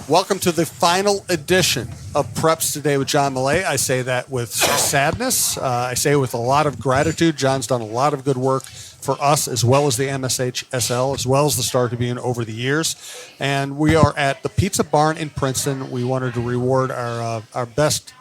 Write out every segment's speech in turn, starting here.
Welcome to the final edition of Preps Today with John Millea. I say that with sadness. I say it with a lot of gratitude. John's done a lot of good work for us as well as the MSHSL, as well as the Star Tribune over the years. And we are at the Pizza Barn in Princeton. We wanted to reward our best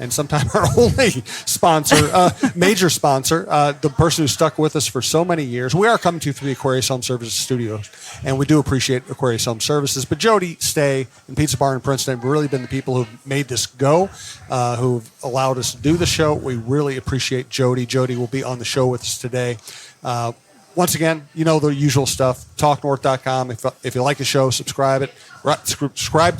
and sometimes our only sponsor, major sponsor, the person who stuck with us for so many years. We are coming to you from the Aquarius Home Services studios, and we do appreciate Aquarius Home Services. But Jody, Stay, and Pizza Barn in Princeton have really been the people who've made this go, who've allowed us to do the show. We really appreciate Jody. Jody will be on the show with us today. Once again, you know the usual stuff, talknorth.com. If you like the show, subscribe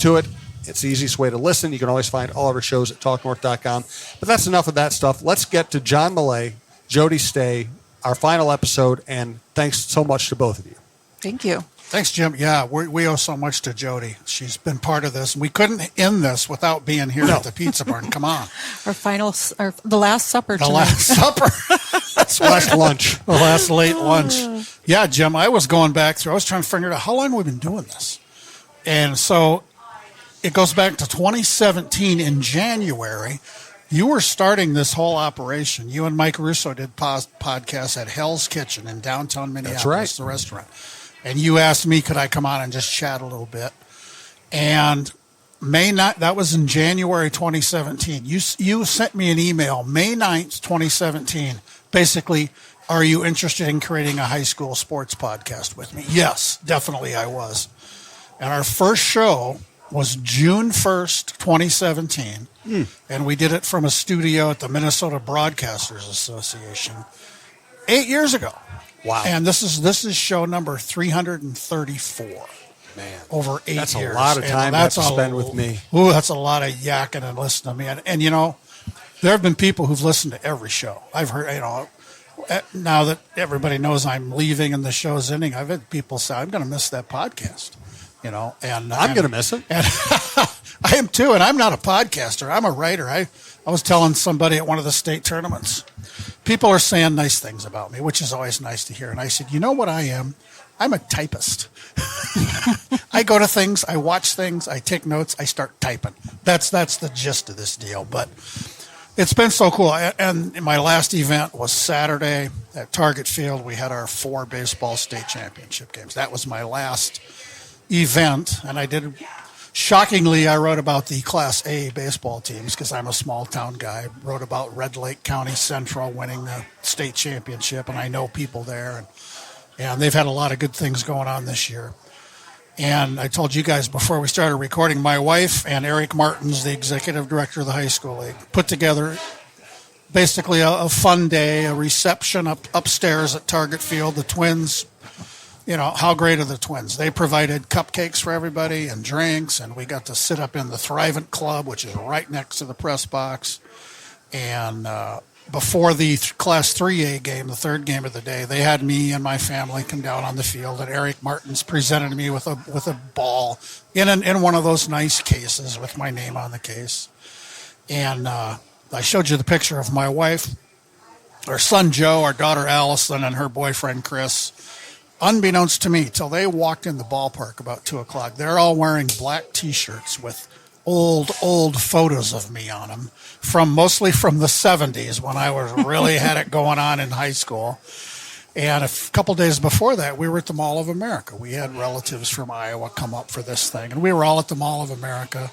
to it. It's the easiest way to listen. You can always find all of our shows at talknorth.com. But that's enough of that stuff. Let's get to John Millea, Jody Stay, our final episode, and thanks so much to both of you. Thank you. Thanks, Jim. Yeah, we owe so much to Jody. She's been part of this. We couldn't end this without being here at the Pizza Barn. Come on. The Last Supper tonight. The Last Supper. That's last lunch. The last late lunch. Yeah, Jim, I was going back through. I was trying to figure out how long we've been doing this. And so it goes back to 2017 in January. You were starting this whole operation. You and Mike Russo did podcasts at Hell's Kitchen in downtown Minneapolis, That's right. The restaurant. And you asked me, could I come on and just chat a little bit? And that was in January 2017. You sent me an email, May 9th, 2017. Basically, are you interested in creating a high school sports podcast with me? Yes, definitely I was. And our first show was June 1st, 2017, and we did it from a studio at the Minnesota Broadcasters Association 8 years ago. Wow. And this is show number 334. Man, over 8 years. That's a lot of time to spend with me. Ooh, that's a lot of yakking and listening to me. And you know, there have been people who've listened to every show. I've heard, you know, now that everybody knows I'm leaving and the show's ending, I've had people say, I'm going to miss that podcast. You know, and I'm going to miss it. And I am too, and I'm not a podcaster. I'm a writer. I was telling somebody at one of the state tournaments, people are saying nice things about me, which is always nice to hear. And I said, you know what I am? I'm a typist. I go to things, I watch things, I take notes, I start typing. That's the gist of this deal. But it's been so cool. And my last event was Saturday at Target Field. We had our 4 baseball state championship games. That was my last event, and shockingly, I wrote about the Class A baseball teams because I'm a small town guy. I wrote about Red Lake County Central winning the state championship, and I know people there, and they've had a lot of good things going on this year. And I told you guys before we started recording, my wife and Eric Martins, the executive director of the high school league, put together basically a fun day, a reception upstairs at Target Field. The Twins, you know, how great are the Twins? They provided cupcakes for everybody and drinks, and we got to sit up in the Thrivent Club, which is right next to the press box. And before the Class 3A game, the third game of the day, they had me and my family come down on the field, and Eric Martins presented me with a ball in one of those nice cases with my name on the case. And I showed you the picture of my wife, our son Joe, our daughter Allison, and her boyfriend Chris. Unbeknownst to me, till they walked in the ballpark about 2 o'clock, they're all wearing black T-shirts with old photos of me on them, mostly from the 70s when I really had it going on in high school. And a couple days before that, we were at the Mall of America. We had relatives from Iowa come up for this thing, and we were all at the Mall of America.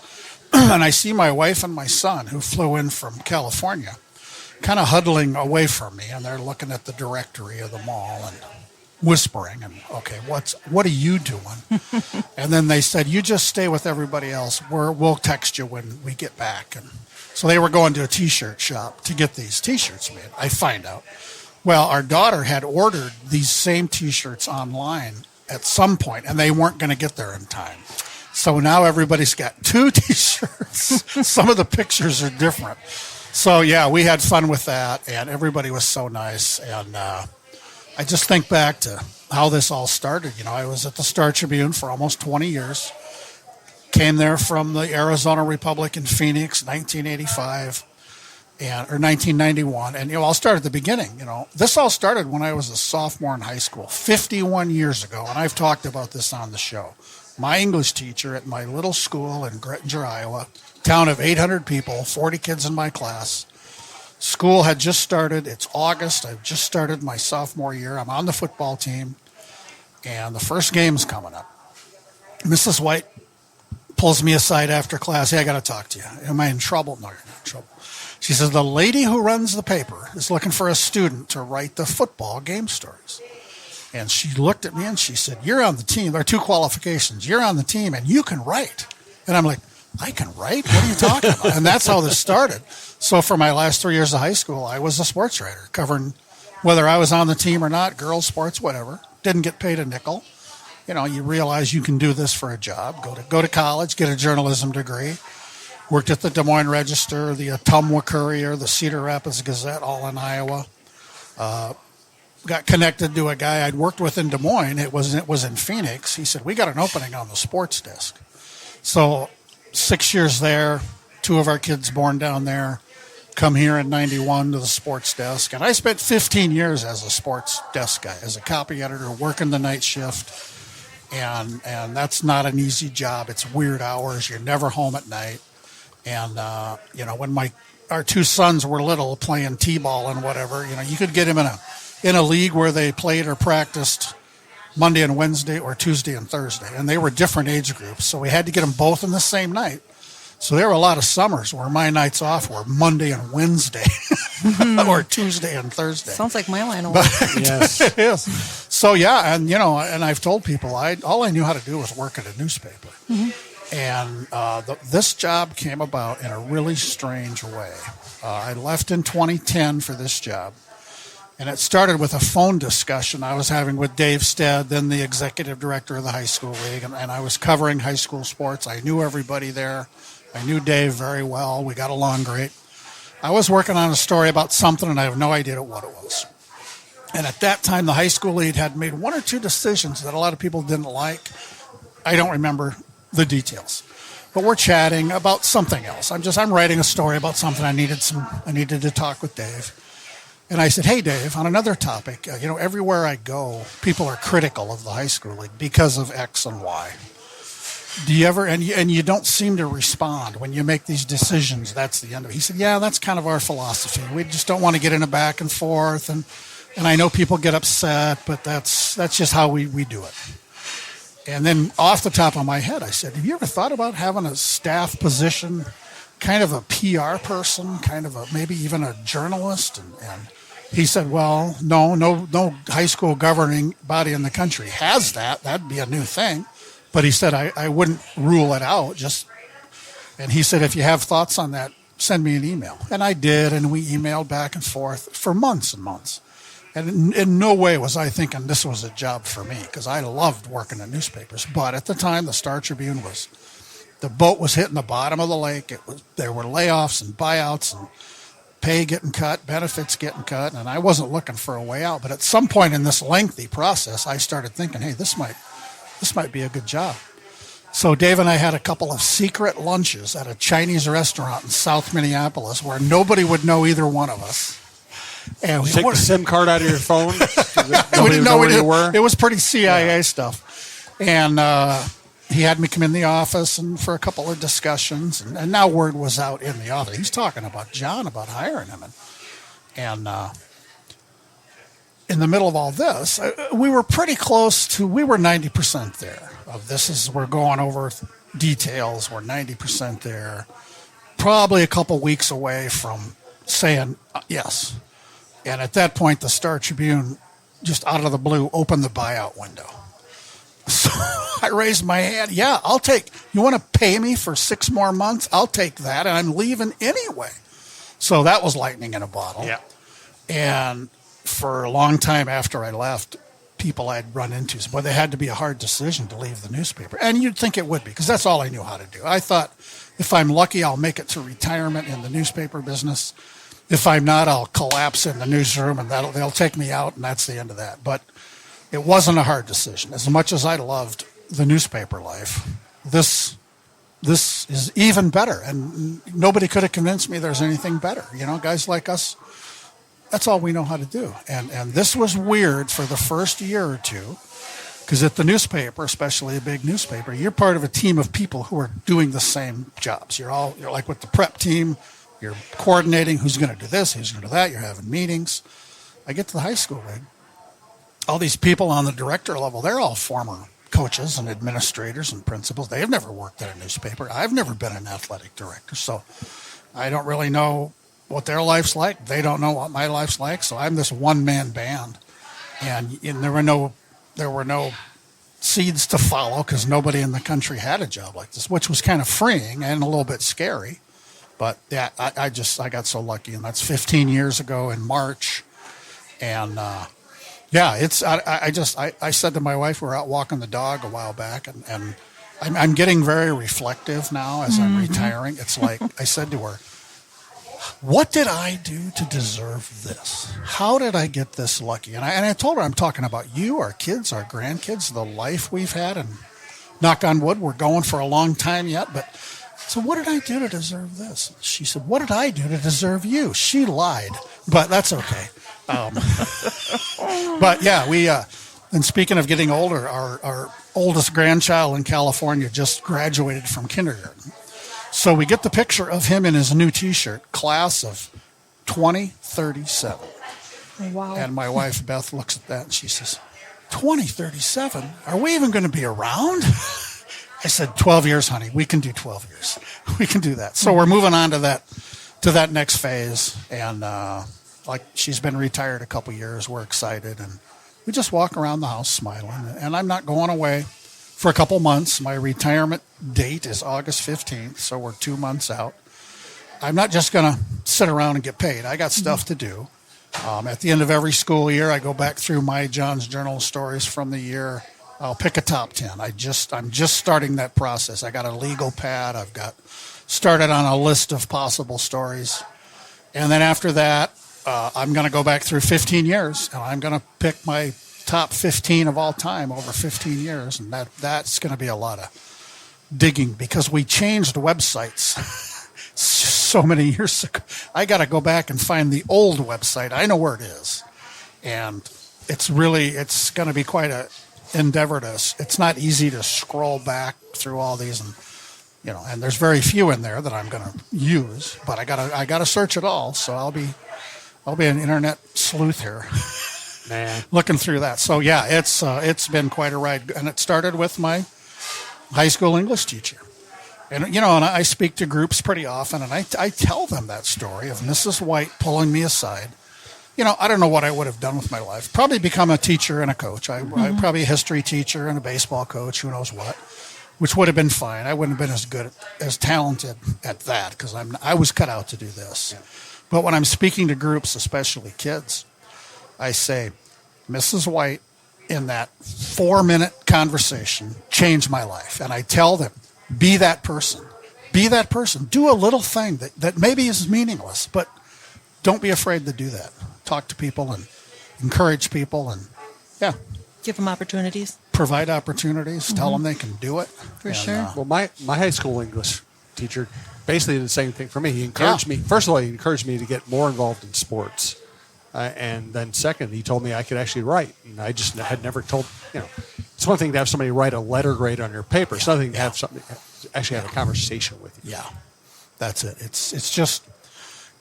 And I see my wife and my son, who flew in from California, kind of huddling away from me, and they're looking at the directory of the mall and whispering, and okay, what are you doing? And then they said, you just stay with everybody else. We'll text you when we get back. And so they were going to a T-shirt shop to get these T-shirts made. I find out. Well, our daughter had ordered these same T-shirts online at some point, and they weren't going to get there in time. So now everybody's got 2 T-shirts. Some of the pictures are different. So yeah, we had fun with that, and everybody was so nice. And I just think back to how this all started. You know, I was at the Star Tribune for almost 20 years. Came there from the Arizona Republic in Phoenix, 1985, or 1991. And, you know, I'll start at the beginning. You know, this all started when I was a sophomore in high school, 51 years ago. And I've talked about this on the show. my English teacher at my little school in Grettinger, Iowa, town of 800 people, 40 kids in my class. School had just started. It's August. I've just started my sophomore year. I'm on the football team, and the first game's coming up. Mrs. White pulls me aside after class. Hey, I got to talk to you. Am I in trouble? No, you're not in trouble. She says, the lady who runs the paper is looking for a student to write the football game stories. And she looked at me and she said, you're on the team. There are 2 qualifications. You're on the team and you can write. And I'm like, I can write? What are you talking about? And that's how this started. So for my last 3 years of high school, I was a sports writer, covering whether I was on the team or not, girls, sports, whatever. Didn't get paid a nickel. You know, you realize you can do this for a job. Go to college, get a journalism degree. Worked at the Des Moines Register, the Ottumwa Courier, the Cedar Rapids Gazette, all in Iowa. Got connected to a guy I'd worked with in Des Moines. It was in Phoenix. He said, we got an opening on the sports desk. So 6 years there, 2 of our kids born down there, come here in 91 to the sports desk. And I spent 15 years as a sports desk guy, as a copy editor, working the night shift. And that's not an easy job. It's weird hours. You're never home at night. And, when our 2 sons were little playing t-ball and whatever, you could get them in a league where they played or practiced Monday and Wednesday or Tuesday and Thursday. And they were different age groups. So we had to get them both in the same night. So there were a lot of summers where my nights off were Monday and Wednesday or Tuesday and Thursday. Sounds like my line of work. Yes. It is. So, yeah, and, and I've told people all I knew how to do was work at a newspaper. Mm-hmm. And this job came about in a really strange way. I left in 2010 for this job. And it started with a phone discussion I was having with Dave Stead, then the executive director of the high school league. And I was covering high school sports. I knew everybody there. I knew Dave very well. We got along great. I was working on a story about something, and I have no idea what it was. And at that time, the high school lead had made 1 or 2 decisions that a lot of people didn't like. I don't remember the details, but we're chatting about something else. I'm writing a story about something. I needed to talk with Dave, and I said, "Hey, Dave, on another topic. Everywhere I go, people are critical of the high school league because of X and Y. Do you ever and you don't seem to respond when you make these decisions? That's the end of it." He said, "Yeah, that's kind of our philosophy. We just don't want to get in a back and forth, and I know people get upset, but that's just how we do it." And then off the top of my head, I said, have you ever thought about having a staff position, kind of a PR person, kind of maybe even a journalist? And he said, well, no high school governing body in the country has that. That'd be a new thing. But he said, I wouldn't rule it out. And he said, if you have thoughts on that, send me an email. And I did, and we emailed back and forth for months and months. And in no way was I thinking this was a job for me, because I loved working in newspapers. But at the time, the Star Tribune the boat was hitting the bottom of the lake. There were layoffs and buyouts and pay getting cut, benefits getting cut, and I wasn't looking for a way out. But at some point in this lengthy process, I started thinking, hey, this might be a good job. So Dave and I had a couple of secret lunches at a Chinese restaurant in South Minneapolis where nobody would know either one of us. And Take the SIM card out of your phone. We didn't know where you were. It was pretty CIA stuff. And he had me come in the office and for a couple of discussions. And now word was out in the office. He's talking about John, about hiring him. And in the middle of all this, we were pretty close to, we were 90% there. We're going over details. We're 90% there. Probably a couple weeks away from saying yes. And at that point, the Star Tribune, just out of the blue, opened the buyout window. So I raised my hand. Yeah, you want to pay me for 6 more months? I'll take that, and I'm leaving anyway. So that was lightning in a bottle. Yeah. And for a long time after I left, people I'd run into said, well, they had to be a hard decision to leave the newspaper. And you'd think it would be, because that's all I knew how to do. I thought, if I'm lucky, I'll make it to retirement in the newspaper business. If I'm not, I'll collapse in the newsroom, and they'll take me out, and that's the end of that. But it wasn't a hard decision. As much as I loved the newspaper life, this is even better. And nobody could have convinced me there's anything better. Guys like us, that's all we know how to do. And this was weird for the first year or two, Because at the newspaper, especially a big newspaper, you're part of a team of people who are doing the same jobs. You're like with the prep team, you're coordinating who's going to do this, who's going to do that. You're having meetings. I get to the high school, right? All these people on the director level, they're all former coaches and administrators and principals. They've never worked at a newspaper. I've never been an athletic director, so I don't really know what their life's like. They don't know what my life's like. So I'm this one-man band, and there were no seeds to follow because nobody in the country had a job like this, which was kind of freeing and a little bit scary. But yeah, I got so lucky, and that's 15 years ago in March, and yeah, I said to my wife, we were out walking the dog a while back, and I'm getting very reflective now as I'm retiring. It's like I said to her, what did I do to deserve this? How did I get this lucky? And I told her, I'm talking about you, our kids, our grandkids, the life we've had, and knock on wood, we're going for a long time yet. But so what did I do to deserve this? She said, what did I do to deserve you? She lied, but that's okay. But yeah, and speaking of getting older, our oldest grandchild in California just graduated from kindergarten. So we get the picture of him in his new T-shirt, class of 2037. Wow. And my wife, Beth, looks at that and she says, 2037? Are we even going to be around? I said, 12 years, honey. We can do 12 years. We can do that. So we're moving on to that next phase. And like she's been retired a couple years. We're excited. And we just walk around the house smiling. And I'm not going away for a couple months. My retirement date is August 15th, so we're 2 months out. I'm not just going to sit around and get paid. I got stuff to do. At the end of every school year, I go back through my John's Journal stories from the year. I'll pick a top 10. I'm just starting that process. I got a legal pad. I've got started on a list of possible stories. And then after that, I'm going to go back through 15 years, and I'm going to pick my top 15 of all time over 15 years, and that's going to be a lot of digging because we changed websites so many years ago. I got to go back and find the old website. I know where it is, and it's going to be quite a endeavor it's not easy to scroll back through all these, and there's very few in there that I'm going to use, but I got to search it all. So I'll be an internet sleuth here. Man, looking through that. So yeah, it's been quite a ride, and it started with my high school English teacher, and and I speak to groups pretty often, and I tell them that story of Mrs. White pulling me aside. I don't know what I would have done with my life. Probably become a teacher and a coach. I'm probably a history teacher and a baseball coach. Who knows what? Which would have been fine. I wouldn't have been as good, as talented at that because I was cut out to do this. Yeah. But when I'm speaking to groups, especially kids, I say, Mrs. White, in that 4-minute conversation, changed my life. And I tell them, be that person. Be that person. Do a little thing that maybe is meaningless, but don't be afraid to do that. Talk to people and encourage people and, yeah. Give them opportunities. Provide opportunities. Tell them they can do it. For sure. Well, my high school English teacher basically did the same thing for me. He encouraged me. First of all, he encouraged me to get more involved in sports. And then second, he told me I could actually write. And I just had never told, it's one thing to have somebody write a letter grade on your paper. It's another thing to have somebody actually have a conversation with you. Yeah, that's it. It's just,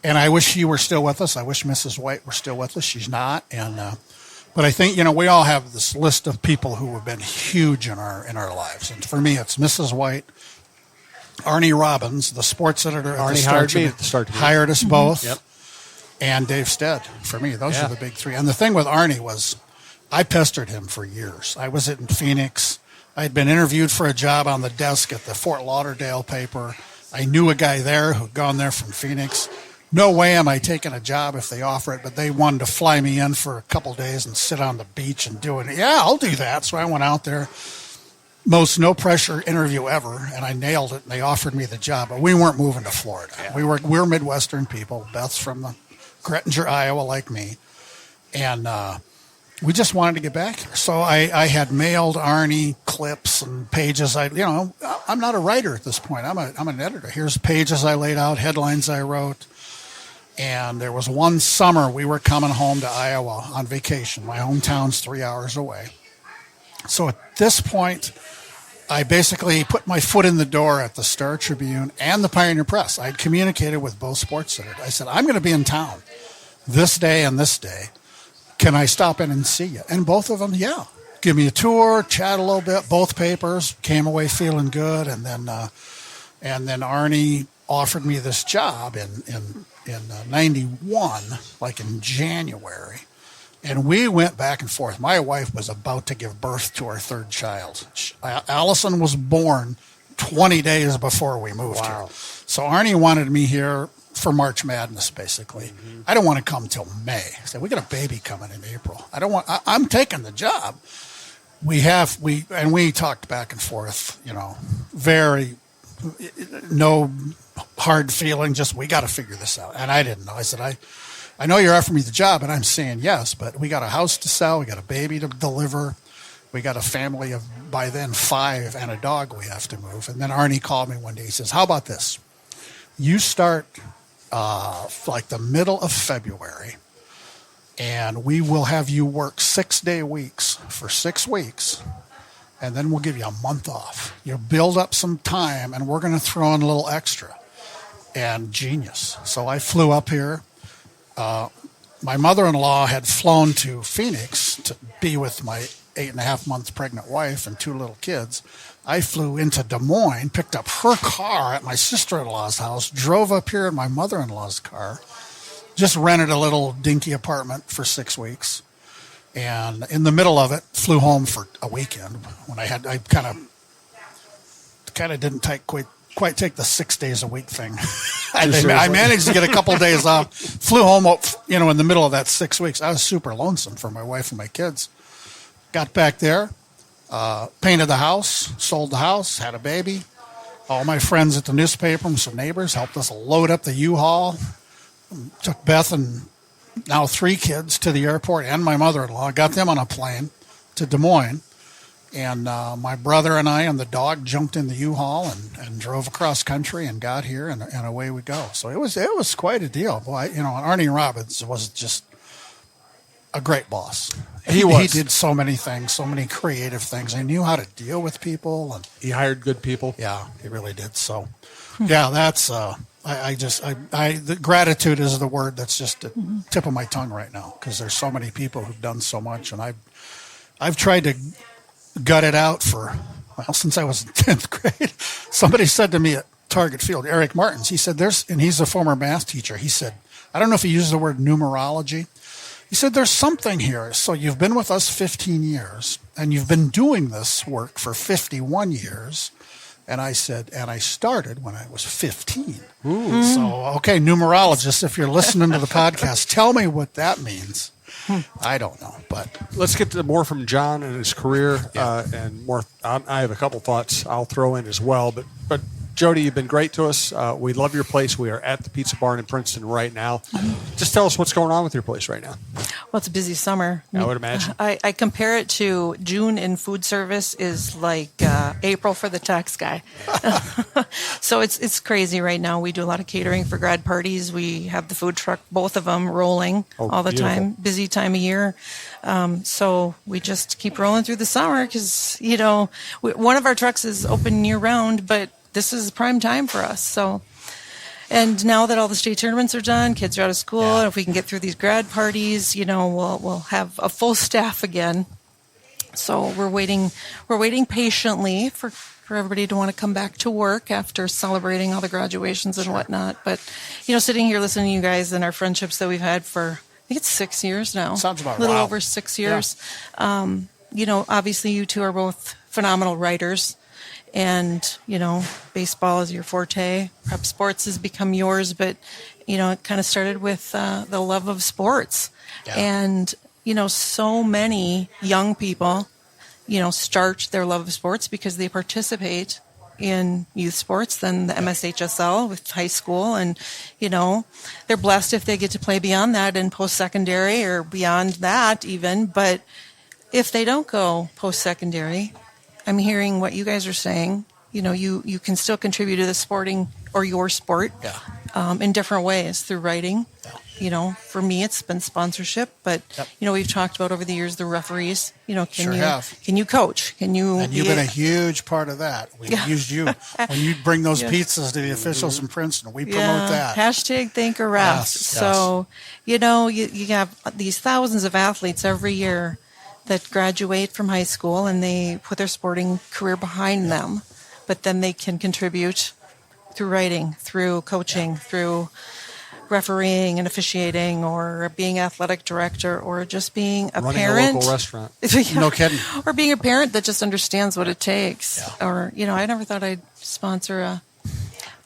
and I wish she were still with us. I wish Mrs. White were still with us. She's not. And, but I think, we all have this list of people who have been huge in our lives. And for me, it's Mrs. White, Arnie Robbins, the sports editor. Arnie hired me at the start. Hired us both. Yep. And Dave Stead. For me, those are the big three. And the thing with Arnie was I pestered him for years. I was in Phoenix. I had been interviewed for a job on the desk at the Fort Lauderdale paper. I knew a guy there who'd gone there from Phoenix. No way am I taking a job if they offer it, but they wanted to fly me in for a couple days and sit on the beach and do it. Yeah, I'll do that. So I went out there. Most no-pressure interview ever, and I nailed it, and they offered me the job. But we weren't moving to Florida. Yeah. We're Midwestern people. Beth's from the Grettinger, Iowa, like me. And we just wanted to get back here. So I had mailed Arnie clips and pages. I'm not a writer at this point. I'm an editor. Here's pages I laid out, headlines I wrote. And there was one summer we were coming home to Iowa on vacation. My hometown's 3 hours away. So at this point, I basically put my foot in the door at the Star Tribune and the Pioneer Press. I had communicated with both sports centers. I said, I'm going to be in town this day and this day. Can I stop in and see you? And both of them, yeah. Give me a tour, chat a little bit. Both papers came away feeling good. And then Arnie offered me this job in 91, like in January. And we went back and forth. My wife was about to give birth to our third child. Allison was born 20 days before we moved here. So Arnie wanted me here for March Madness, basically. Mm-hmm. I don't want to come till May. I said, we got a baby coming in April. I'm taking the job. We talked back and forth, no hard feeling, just we got to figure this out. And I didn't know. I said, I know you're offering me the job, and I'm saying yes, but we got a house to sell, we got a baby to deliver, we got a family of, by then, 5 and a dog we have to move. And then Arnie called me one day. He says, how about this? You start like the middle of February, and we will have you work 6-day weeks for 6 weeks, and then we'll give you a month off. You'll build up some time, and we're going to throw in a little extra. And genius. So I flew up here. My mother-in-law had flown to Phoenix to be with my 8.5-month pregnant wife and 2 little kids. I flew into Des Moines, picked up her car at my sister-in-law's house, drove up here in my mother-in-law's car, just rented a little dinky apartment for 6 weeks. And in the middle of it, flew home for a weekend when I kind of didn't quite take the 6 days a week thing. I managed to get a couple of days off. Flew home, in the middle of that 6 weeks. I was super lonesome for my wife and my kids. Got back there, painted the house, sold the house, had a baby. All my friends at the newspaper and some neighbors helped us load up the U-Haul. Took Beth and now 3 kids to the airport and my mother-in-law. Got them on a plane to Des Moines. And my brother and I and the dog jumped in the U-Haul and drove across country and got here, and away we go. So it was quite a deal. Boy, Arnie Robbins was just a great boss. He did so many things, so many creative things. He knew how to deal with people, and he hired good people. Yeah, he really did. So, yeah, that's the gratitude is the word that's just the tip of my tongue right now, because there's so many people who've done so much, and I've tried to gut it out since I was in 10th grade. Somebody said to me at Target Field, Eric Martins, he said and he's a former math teacher. He said, I don't know if he used the word numerology. He said, there's something here. So you've been with us 15 years, and you've been doing this work for 51 years. And I said, and I started when I was 15. Ooh. So, okay, numerologists, if you're listening to the podcast, tell me what that means. I don't know, but let's get to more from John and his career, and more. I have a couple thoughts I'll throw in as well, but Jody, you've been great to us. We love your place. We are at the Pizza Barn in Princeton right now. Just tell us what's going on with your place right now. Well, it's a busy summer. I would imagine. I compare it to June in food service is like April for the tax guy. So it's crazy right now. We do a lot of catering for grad parties. We have the food truck, both of them, rolling all the time. Busy time of year. So we just keep rolling through the summer because, one of our trucks is open year round, but this is prime time for us. So, and now that all the state tournaments are done, kids are out of school, and if we can get through these grad parties, we'll have a full staff again. So we're waiting patiently for everybody to want to come back to work after celebrating all the graduations and whatnot. But, sitting here listening to you guys and our friendships that we've had for, I think it's 6 years now. Sounds about right. A little over 6 years. Yeah. Obviously you two are both phenomenal writers. And, baseball is your forte. Prep sports has become yours, but, it kind of started with the love of sports. Yeah. And, so many young people, start their love of sports because they participate in youth sports, then the MSHSL with high school. And, they're blessed if they get to play beyond that in post-secondary or beyond that even. But if they don't go post-secondary, I'm hearing what you guys are saying. You can still contribute to the sporting or your sport in different ways through writing. for me, it's been sponsorship, but, we've talked about over the years, the referees, can you coach? Can you? And you've been a huge part of that. We've used you. When you bring those pizzas to the officials in Princeton, we promote that. Hashtag thank a ref. Yes, so, you have these thousands of athletes every year that graduate from high school and they put their sporting career behind them, but then they can contribute through writing, through coaching, through refereeing and officiating, or being athletic director, or just being a Running parent. a local restaurant. No kidding. Or being a parent that just understands what it takes. Yeah. Or, I never thought I'd sponsor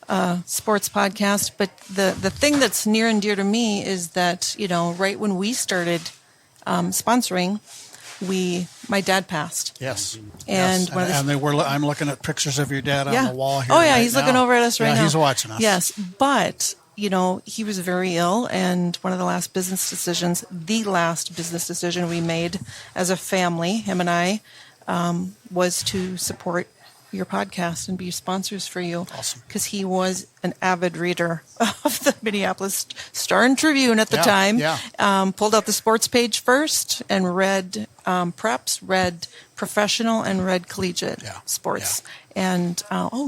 a sports podcast, but the thing that's near and dear to me is that, right when we started sponsoring, my dad passed. Yes. And I'm looking at pictures of your dad on the wall here. Oh yeah, he's looking over at us right now. He's watching us. Yes, but he was very ill, and one of the last business decisions we made as a family, him and I, was to support your podcast and be sponsors for you. Awesome. Because he was an avid reader of the Minneapolis Star and Tribune at the time. Yeah. Pulled out the sports page first and read preps, read professional, and read collegiate sports. Yeah. And,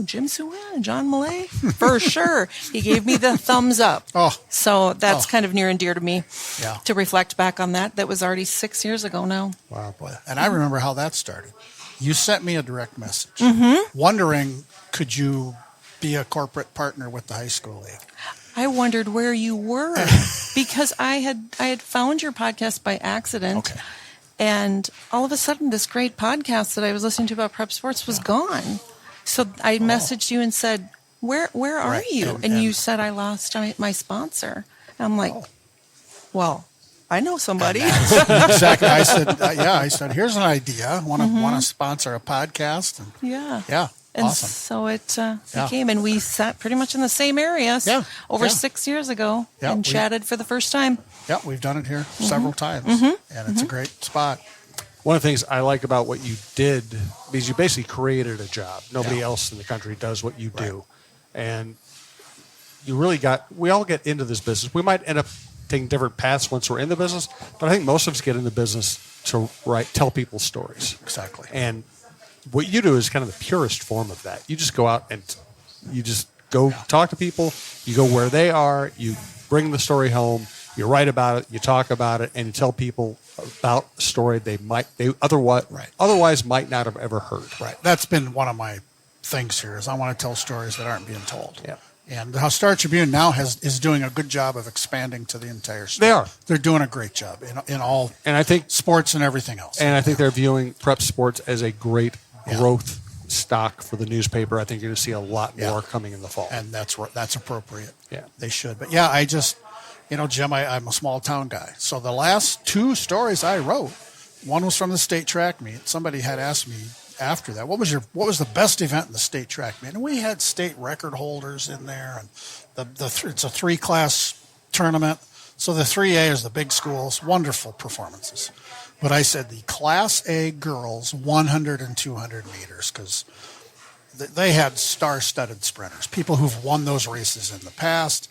Jim Souhan, John Millea, for sure. He gave me the thumbs up. Oh. So that's kind of near and dear to me Yeah. to reflect back on that. That was already 6 years ago now. Wow, boy. And I remember how that started. You sent me a direct message wondering, could you be a corporate partner with the high school league? I wondered where you were because I had found your podcast by accident. Okay. And all of a sudden, this great podcast that I was listening to about prep sports was gone. So I messaged you and said, where are you? And you said, I lost my sponsor. And I'm like, well, I know somebody. Exactly. I said, here's an idea. Want to sponsor a podcast? And yeah. And awesome. so it became, and we sat pretty much in the same area over 6 years ago and chatted for the first time. Yeah, we've done it here several times, and it's a great spot. One of the things I like about what you did, because you basically created a job. Nobody else in the country does what you do. And you really we all get into this business. We might end up taking different paths once we're in the business, but I think most of us get in the business to tell people stories. Exactly. And what you do is kind of the purest form of that. You just go out and you just go talk to people. You go where they are. You bring the story home. You write about it. You talk about it, and you tell people about a story they otherwise might not have ever heard. Right. That's been one of my things here. Is I want to tell stories that aren't being told. Yeah. And how Star Tribune now is doing a good job of expanding to the entire state. They are. They're doing a great job in all, and I think sports and everything else. And I think they're viewing prep sports as a great growth stock for the newspaper. I think you're going to see a lot more coming in the fall. And that's appropriate. Yeah. They should. But I just, Jim, I'm a small town guy. So the last two stories I wrote, one was from the state track meet. Somebody had asked me after that, what was the best event in the state track meet? And we had state record holders in there, and it's a 3-class tournament. So the 3A is the big schools, wonderful performances. But I said the Class A girls 100 and 200 meters, because they had star-studded sprinters, people who've won those races in the past,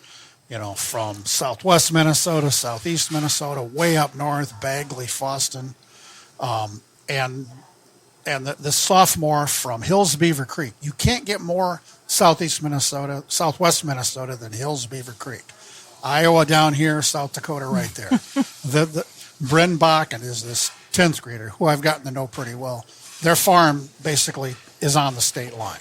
from southwest Minnesota, southeast Minnesota, way up north, Bagley, Foston, and the sophomore from Hills Beaver Creek. You can't get more southwest Minnesota than Hills Beaver Creek. Iowa down here, South Dakota right there. the Bren Bakken is this 10th grader who I've gotten to know pretty well. Their farm basically is on the state line.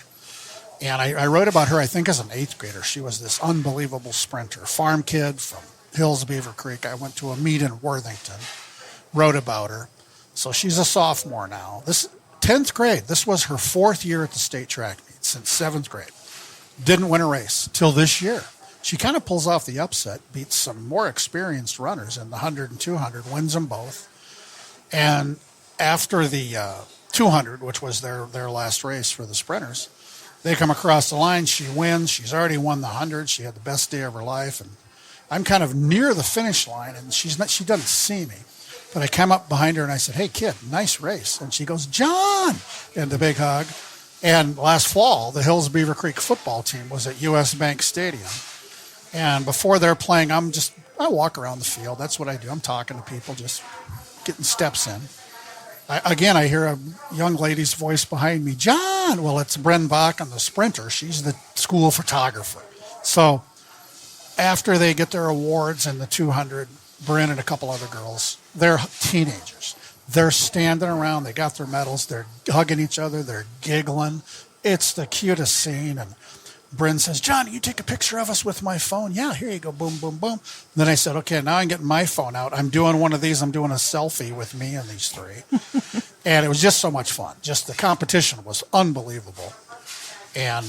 And I wrote about her, I think, as an 8th grader. She was this unbelievable sprinter, farm kid from Hills Beaver Creek. I went to a meet in Worthington, wrote about her. So she's a sophomore now. This 10th grade, this was her 4th year at the state track meet since 7th grade. Didn't win a race till this year. She kind of pulls off the upset, beats some more experienced runners in the 100 and 200, wins them both. And after the 200, which was their last race for the sprinters, they come across the line. She wins. She's already won the 100. She had the best day of her life. And I'm kind of near the finish line, and she doesn't see me. But I came up behind her, and I said, "Hey, kid, nice race." And she goes, "John," and the big hug. And last fall, the Hills Beaver Creek football team was at U.S. Bank Stadium. And before they're playing, I'm just I walk around the field. That's what I do. I'm talking to people, just getting steps in. I hear a young lady's voice behind me. John! Well, it's Bren Bach on the sprinter. She's the school photographer. So after they get their awards in the 200, Bren and a couple other girls, they're teenagers. They're standing around. They got their medals. They're hugging each other. They're giggling. It's the cutest scene. And Bryn says, John, you take a picture of us with my phone? Yeah, here you go. Boom, boom, boom. Then I said, okay, now I'm getting my phone out. I'm doing one of these. I'm doing a selfie with me and these three. And it was just so much fun. Just the competition was unbelievable. And,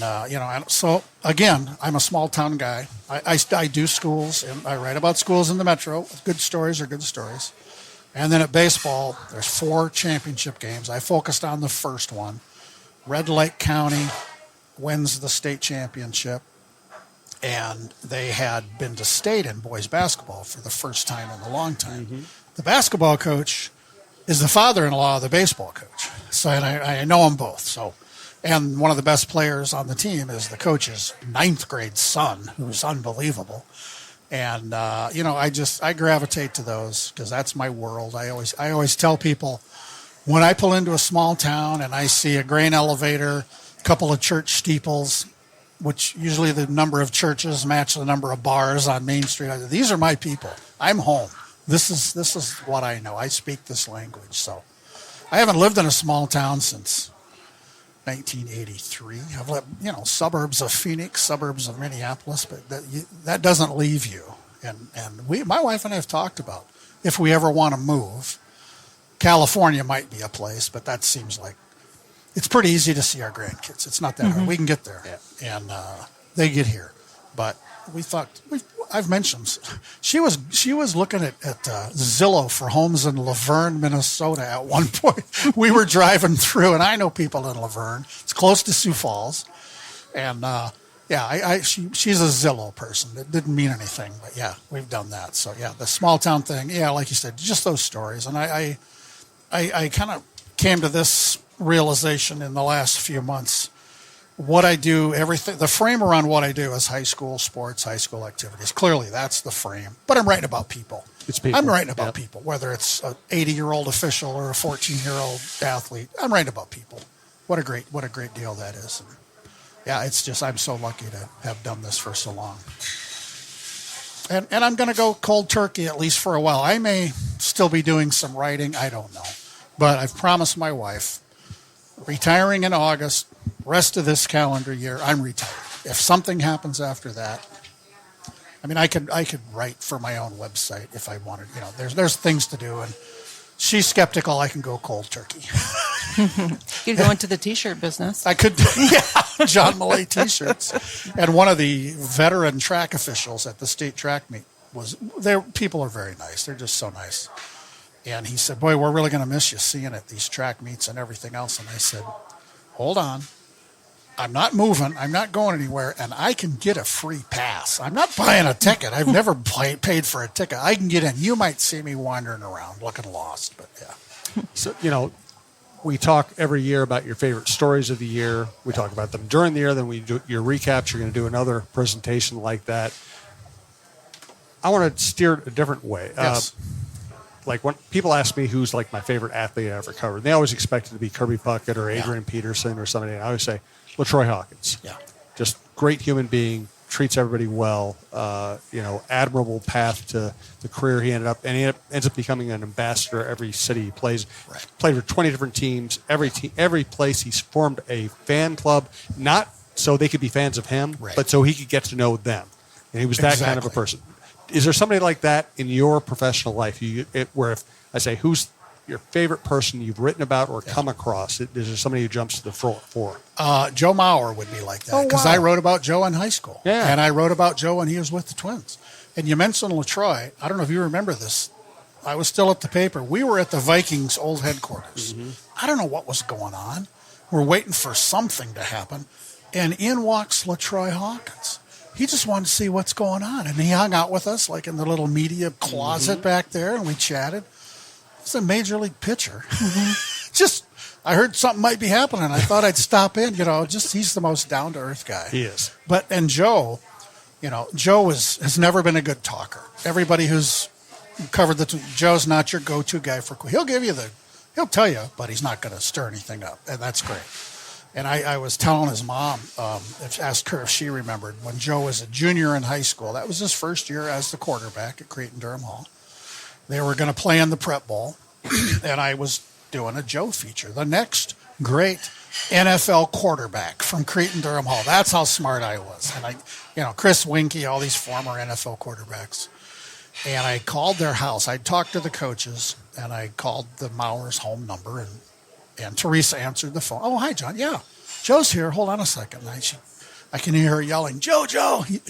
so, again, I'm a small-town guy. I do schools, and I write about schools in the metro. Good stories are good stories. And then at baseball, there's 4 championship games. I focused on the first one. Red Lake County wins the state championship, and they had been to state in boys basketball for the first time in a long time. Mm-hmm. The basketball coach is the father-in-law of the baseball coach, so and I know them both. So, and one of the best players on the team is the coach's 9th grade son, who's unbelievable. And I gravitate to those because that's my world. I always tell people when I pull into a small town and I see a grain elevator, couple of church steeples, which usually the number of churches match the number of bars on Main Street. These are my people. I'm home. This is what I know. I speak this language. So I haven't lived in a small town since 1983. I've lived, suburbs of Phoenix, suburbs of Minneapolis, but that doesn't leave you. And my wife and I have talked about if we ever want to move, California might be a place, but that seems like it's pretty easy to see our grandkids. It's not that hard. We can get there, and they get here. But we thought I've mentioned she was looking at Zillow for homes in Laverne, Minnesota. At one point, we were driving through, and I know people in Laverne. It's close to Sioux Falls, and she's a Zillow person. It didn't mean anything, but yeah, we've done that. So yeah, the small town thing. Yeah, like you said, just those stories, and I kind of came to this realization in the last few months. What I do, everything, the frame around what I do is high school sports, high school activities. Clearly, that's the frame. But I'm writing about people. It's people. I'm writing about people, whether it's an 80-year-old official or a 14-year-old athlete. I'm writing about people. What a great deal that is. And yeah, it's just I'm so lucky to have done this for so long. And I'm going to go cold turkey at least for a while. I may still be doing some writing. I don't know. But I've promised my wife, retiring in August, rest of this calendar year, I'm retired. If something happens after that, I mean, I could write for my own website if I wanted. There's things to do, and she's skeptical I can go cold turkey. You'd go into the T-shirt business. I could, John Millea T-shirts. And one of the veteran track officials at the state track meet people are very nice. They're just so nice. And he said, boy, we're really going to miss you seeing at these track meets and everything else. And I said, hold on. I'm not moving. I'm not going anywhere. And I can get a free pass. I'm not buying a ticket. I've never paid for a ticket. I can get in. You might see me wandering around looking lost, but yeah. So, we talk every year about your favorite stories of the year. We talk about them during the year. Then we do your recaps. You're going to do another presentation like that. I want to steer it a different way. Yes. Like when people ask me who's like my favorite athlete I ever covered, they always expect it to be Kirby Puckett or Adrian Peterson or somebody. And I always say LaTroy Hawkins. Yeah. Just great human being, treats everybody well. Admirable path to the career he ended up, and he ends up becoming an ambassador every city he plays. Right. Played for 20 different teams. Every place he's formed a fan club, not so they could be fans of him, but so he could get to know them. And he was that kind of a person. Is there somebody like that in your professional life? Where if I say, who's your favorite person you've written about or come across? Is there somebody who jumps to the front for? Joe Mauer would be like that because I wrote about Joe in high school. Yeah. And I wrote about Joe when he was with the Twins. And you mentioned LaTroy. I don't know if you remember this. I was still at the paper. We were at the Vikings' old headquarters. Mm-hmm. I don't know what was going on. We're waiting for something to happen. And in walks LaTroy Hawkins. He just wanted to see what's going on. And he hung out with us like in the little media closet back there, and we chatted. He's a major league pitcher. I heard something might be happening. I thought I'd stop in. He's the most down-to-earth guy. He is. And Joe, Joe has never been a good talker. Everybody who's covered Joe's not your go-to guy he'll tell you, but he's not going to stir anything up, and that's great. And I was telling his mom, asked her if she remembered when Joe was a junior in high school. That was his first year as the quarterback at Creighton-Durham Hall. They were going to play in the prep bowl, and I was doing a Joe feature. The next great NFL quarterback from Creighton-Durham Hall. That's how smart I was. And Chris Winkie, all these former NFL quarterbacks. And I called their house. I talked to the coaches, and I called the Mauer's home number, and Teresa answered the phone. Oh, hi, John. Yeah, Joe's here. Hold on a second. And I can hear her yelling, Joe.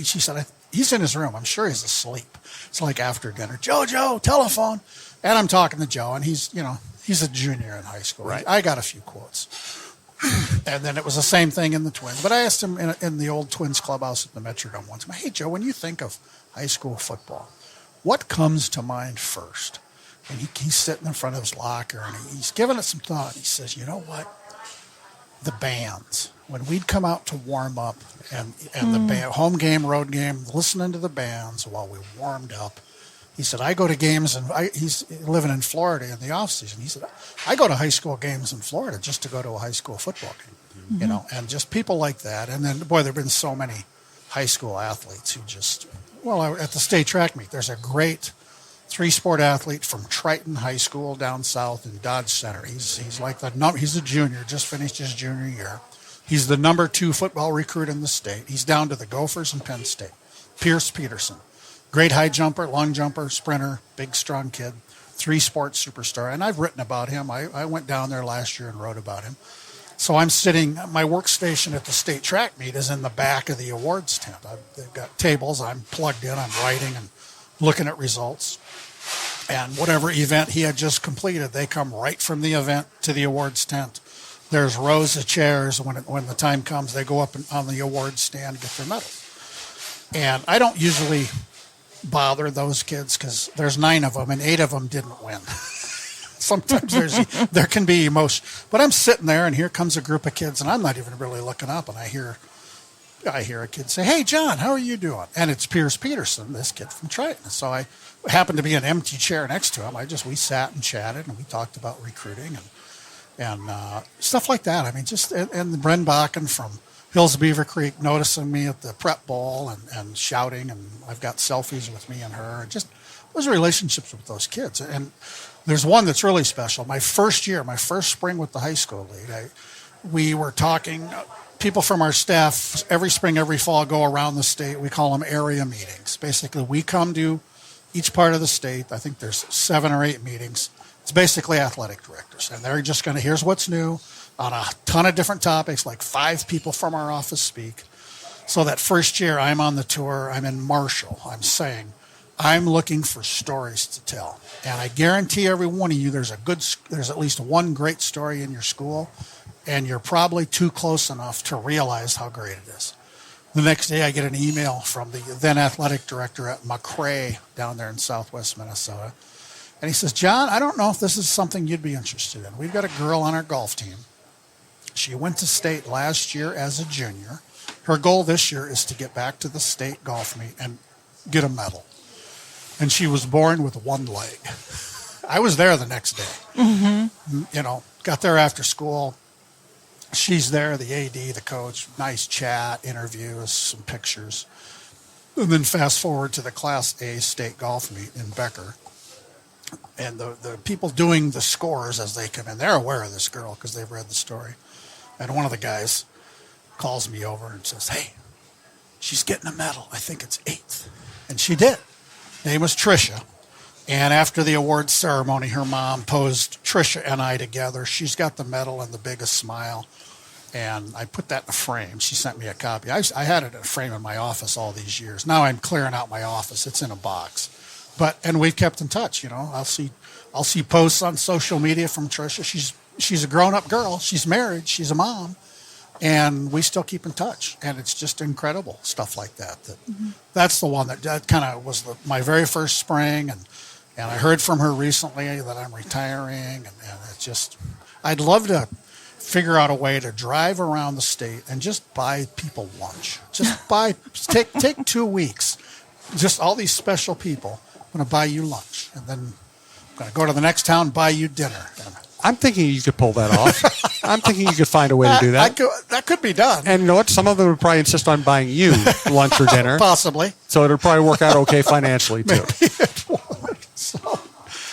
She said, he's in his room. I'm sure he's asleep. It's like after dinner. Joe, telephone. And I'm talking to Joe, and he's a junior in high school. Right. I got a few quotes. And then it was the same thing in the Twins. But I asked him in the old Twins clubhouse at the Metrodome once, hey, Joe, when you think of high school football, what comes to mind first? And he's sitting in front of his locker, and he's giving it some thought. He says, you know what? The bands. When we'd come out to warm up, and the band, home game, road game, listening to the bands while we warmed up. He said, I go to games, and he's living in Florida in the off season. He said, I go to high school games in Florida just to go to a high school football game, and just people like that. And then, boy, there have been so many high school athletes who at the state track meet, there's a great 3-sport athlete from Triton High School down south in Dodge Center. He's like he's a junior, just finished his junior year. He's the number 2 football recruit in the state. He's down to the Gophers and Penn State. Pierce Peterson. Great high jumper, long jumper, sprinter, big, strong kid, 3-sport superstar. And I've written about him. I went down there last year and wrote about him. So I'm sitting, my workstation at the state track meet is in the back of the awards tent. They've got tables. I'm plugged in. I'm writing and looking at results. And whatever event he had just completed, they come right from the event to the awards tent. There's rows of chairs. When the time comes, they go up on the awards stand and get their medal. And I don't usually bother those kids because there's 9 of them and 8 of them didn't win. Sometimes there can be emotion, but I'm sitting there and here comes a group of kids and I'm not even really looking up, and I hear a kid say, hey, John, how are you doing? And it's Pierce Peterson, this kid from Triton. So I happened to be an empty chair next to him. We sat and chatted and we talked about recruiting and stuff like that. I mean, and Bren Bakken from Hills Beaver Creek noticing me at the prep bowl and shouting, and I've got selfies with me and her. And just those relationships with those kids. And there's one that's really special. My first spring with the high school league, we were talking, people from our staff, every spring, every fall, go around the state. We call them area meetings. Basically, we come to each part of the state. I think there's 7 or 8 meetings. It's basically athletic directors. And they're just going to, here's what's new on a ton of different topics, like 5 people from our office speak. So that first year I'm on the tour, I'm in Marshall. I'm saying, I'm looking for stories to tell. And I guarantee every one of you there's at least one great story in your school, and you're probably too close enough to realize how great it is. The next day I get an email from the then athletic director at McRae down there in southwest Minnesota. And he says, John, I don't know if this is something you'd be interested in. We've got a girl on our golf team. She went to state last year as a junior. Her goal this year is to get back to the state golf meet and get a medal. And she was born with one leg. I was there the next day. Mm-hmm. Got there after school. She's there, the AD, the coach, nice chat, interviews, some pictures. And then fast forward to the Class A state golf meet in Becker. And the people doing the scores as they come in, they're aware of this girl because they've read the story. And one of the guys calls me over and says, hey, she's getting a medal. I think it's 8th. And she did. Name was Tricia. And after the awards ceremony, her mom posed Tricia and I together. She's got the medal and the biggest smile. And I put that in a frame. She sent me a copy. I had it in a frame in my office all these years. Now I'm clearing out my office. It's in a box. And we've kept in touch. I'll see posts on social media from Tricia. She's a grown-up girl. She's married. She's a mom. And we still keep in touch. And it's just incredible stuff like that. That's the one that kind of was my very first spring. And I heard from her recently that I'm retiring. And it's just, I'd love to, figure out a way to drive around the state and just buy people lunch. Just take 2 weeks. Just all these special people. I'm going to buy you lunch. And then I'm going to go to the next town and buy you dinner. I'm thinking you could pull that off. I'm thinking you could find a way to do that. That could be done. And you know what? Some of them would probably insist on buying you lunch or dinner. Possibly. So it'll probably work out okay financially, too. Maybe it would. So,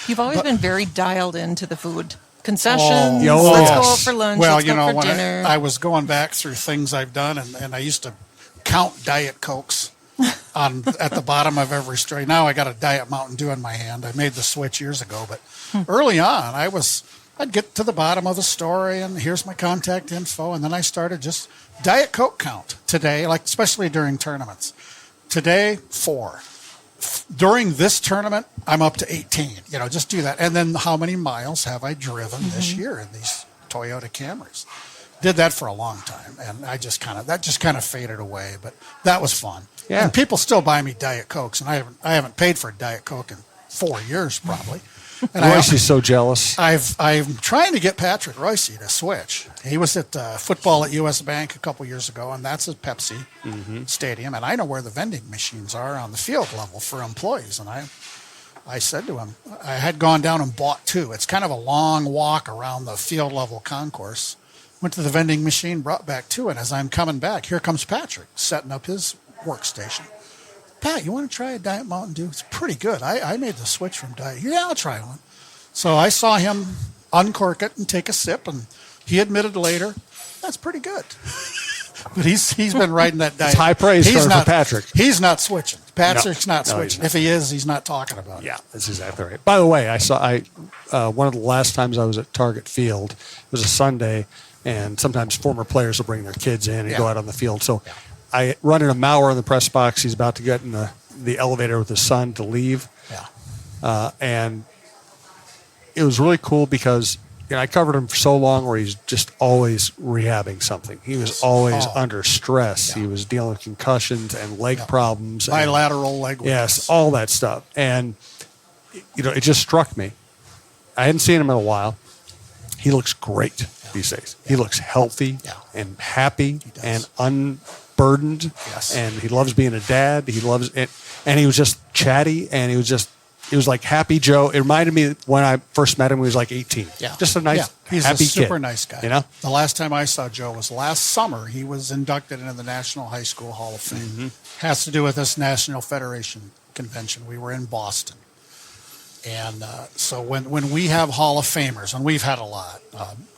You've always been very dialed into the food. Concessions, Oh, let's yes. go out for lunch, well, let's you go know, for when dinner. I was going back through things I've done, and I used to count Diet Cokes at the bottom of every story. Now I got a Diet Mountain Dew in my hand. I made the switch years ago, but early on, I'd get to the bottom of the story, and here's my contact info, and then I started just Diet Coke count today, like especially during tournaments. Today, 4. During this tournament, I'm up to 18. You know, just do that. And then how many miles have I driven this year in these Toyota Camrys? Did that for a long time, and that just kind of faded away. But that was fun. Yeah. And people still buy me Diet Cokes, and I haven't paid for a Diet Coke in 4 years probably. And Royce is so jealous. I'm trying to get Patrick Royce to switch. He was at football at U.S. Bank a couple years ago, and that's a Pepsi stadium. And I know where the vending machines are on the field level for employees. And I said to him, I had gone down and bought 2. It's kind of a long walk around the field level concourse. Went to the vending machine, brought back 2. And as I'm coming back, here comes Patrick setting up his workstation. Pat, you want to try a Diet Mountain Dew? It's pretty good. I made the switch from Diet. Yeah, I'll try one. So I saw him uncork it and take a sip, and he admitted later, that's pretty good. But he's been riding that diet. It's high praise for Patrick. He's not switching. Patrick's not No, switching. he's not. If he is, he's not talking about it. Yeah, that's exactly right. By the way, one of the last times I was at Target Field, it was a Sunday, and sometimes former players will bring their kids in and go out on the field. So I run into Maurer in the press box. He's about to get in the elevator with his son to leave. Yeah. And it was really cool because I covered him for so long where he's just always rehabbing something. He was always under stress. Yeah. He was dealing with concussions and leg problems. Bilateral leg weakness. Yes, all that stuff. And, it just struck me. I hadn't seen him in a while. He looks great these days. He looks healthy and happy and unburdened. Yes. And he loves being a dad. He loves it. And he was just chatty, and it was like Happy Joe. It reminded me when I first met him, he was like 18. Yeah. Just a nice, He's happy a super kid, nice guy. The last time I saw Joe was last summer. He was inducted into the National High School Hall of Fame. Has to do with this National Federation convention. We were in Boston. And so when we have Hall of Famers, and we've had a lot,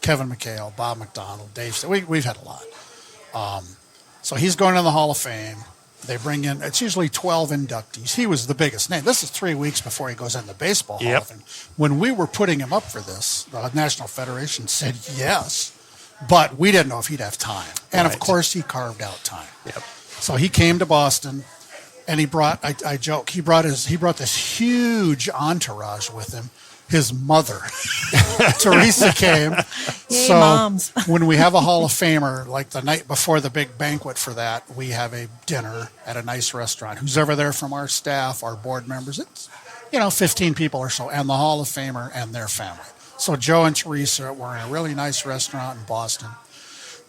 Kevin McHale, Bob McDonald, Dave, we've had a lot. So he's going in the Hall of Fame. They bring in, it's usually 12 inductees. He was the biggest name. This is 3 weeks before he goes in the Baseball Hall of Fame. When we were putting him up for this, the National Federation said yes, but we didn't know if he'd have time. And of course, he carved out time. Yep. So he came to Boston, and he brought, I joke, he brought this huge entourage with him. His mother, Teresa, came. Yay, so moms. when we have a Hall of Famer, like the night before the big banquet for that, we have a dinner at a nice restaurant. Who's ever there from our staff, our board members, it's 15 people or so, and the Hall of Famer and their family. So Joe and Teresa were in a really nice restaurant in Boston.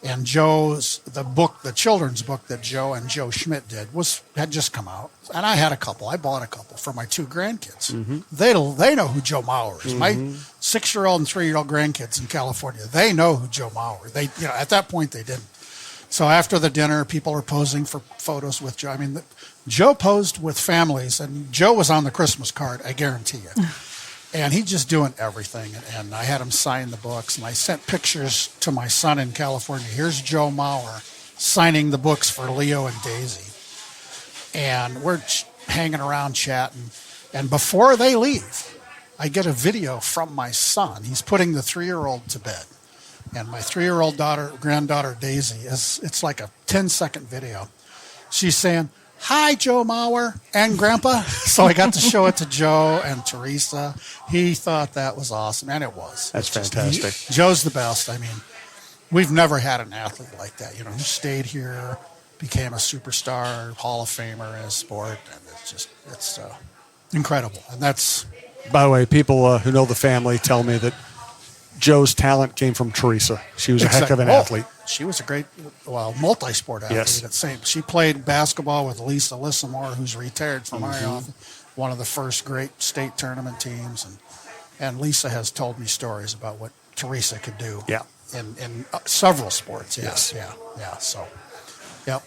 And the children's book that Joe and Joe Schmidt did had just come out, and I had a couple. I bought a couple for my 2 grandkids. They know who Joe Maurer is. My 6-year-old and 3-year-old grandkids in California, they know who Joe Maurer. They, at that point they didn't. So after the dinner, people are posing for photos with Joe. I mean, Joe posed with families, and Joe was on the Christmas card. I guarantee you. And he's just doing everything. And I had him sign the books. And I sent pictures to my son in California. Here's Joe Maurer signing the books for Leo and Daisy. And we're hanging around chatting. And before they leave, I get a video from my son. He's putting the 3-year-old to bed. And my 3-year-old granddaughter Daisy, it's like a 10-second video. She's saying, "Hi, Joe Maurer and Grandpa." So I got to show it to Joe and Teresa. He thought that was awesome, and it was. That's fantastic. Joe's the best. I mean, we've never had an athlete like that. Who stayed here, became a superstar, Hall of Famer in a sport, and it's incredible. And that's. By the way, people who know the family tell me that Joe's talent came from Teresa. She was a heck of an athlete. She was a great, multi-sport athlete. Yes. At same. She played basketball with Lisa Lissamore, who's retired from Ion, one of the first great state tournament teams. And Lisa has told me stories about what Teresa could do Yeah. in several sports. Yes. Yeah. So, yep.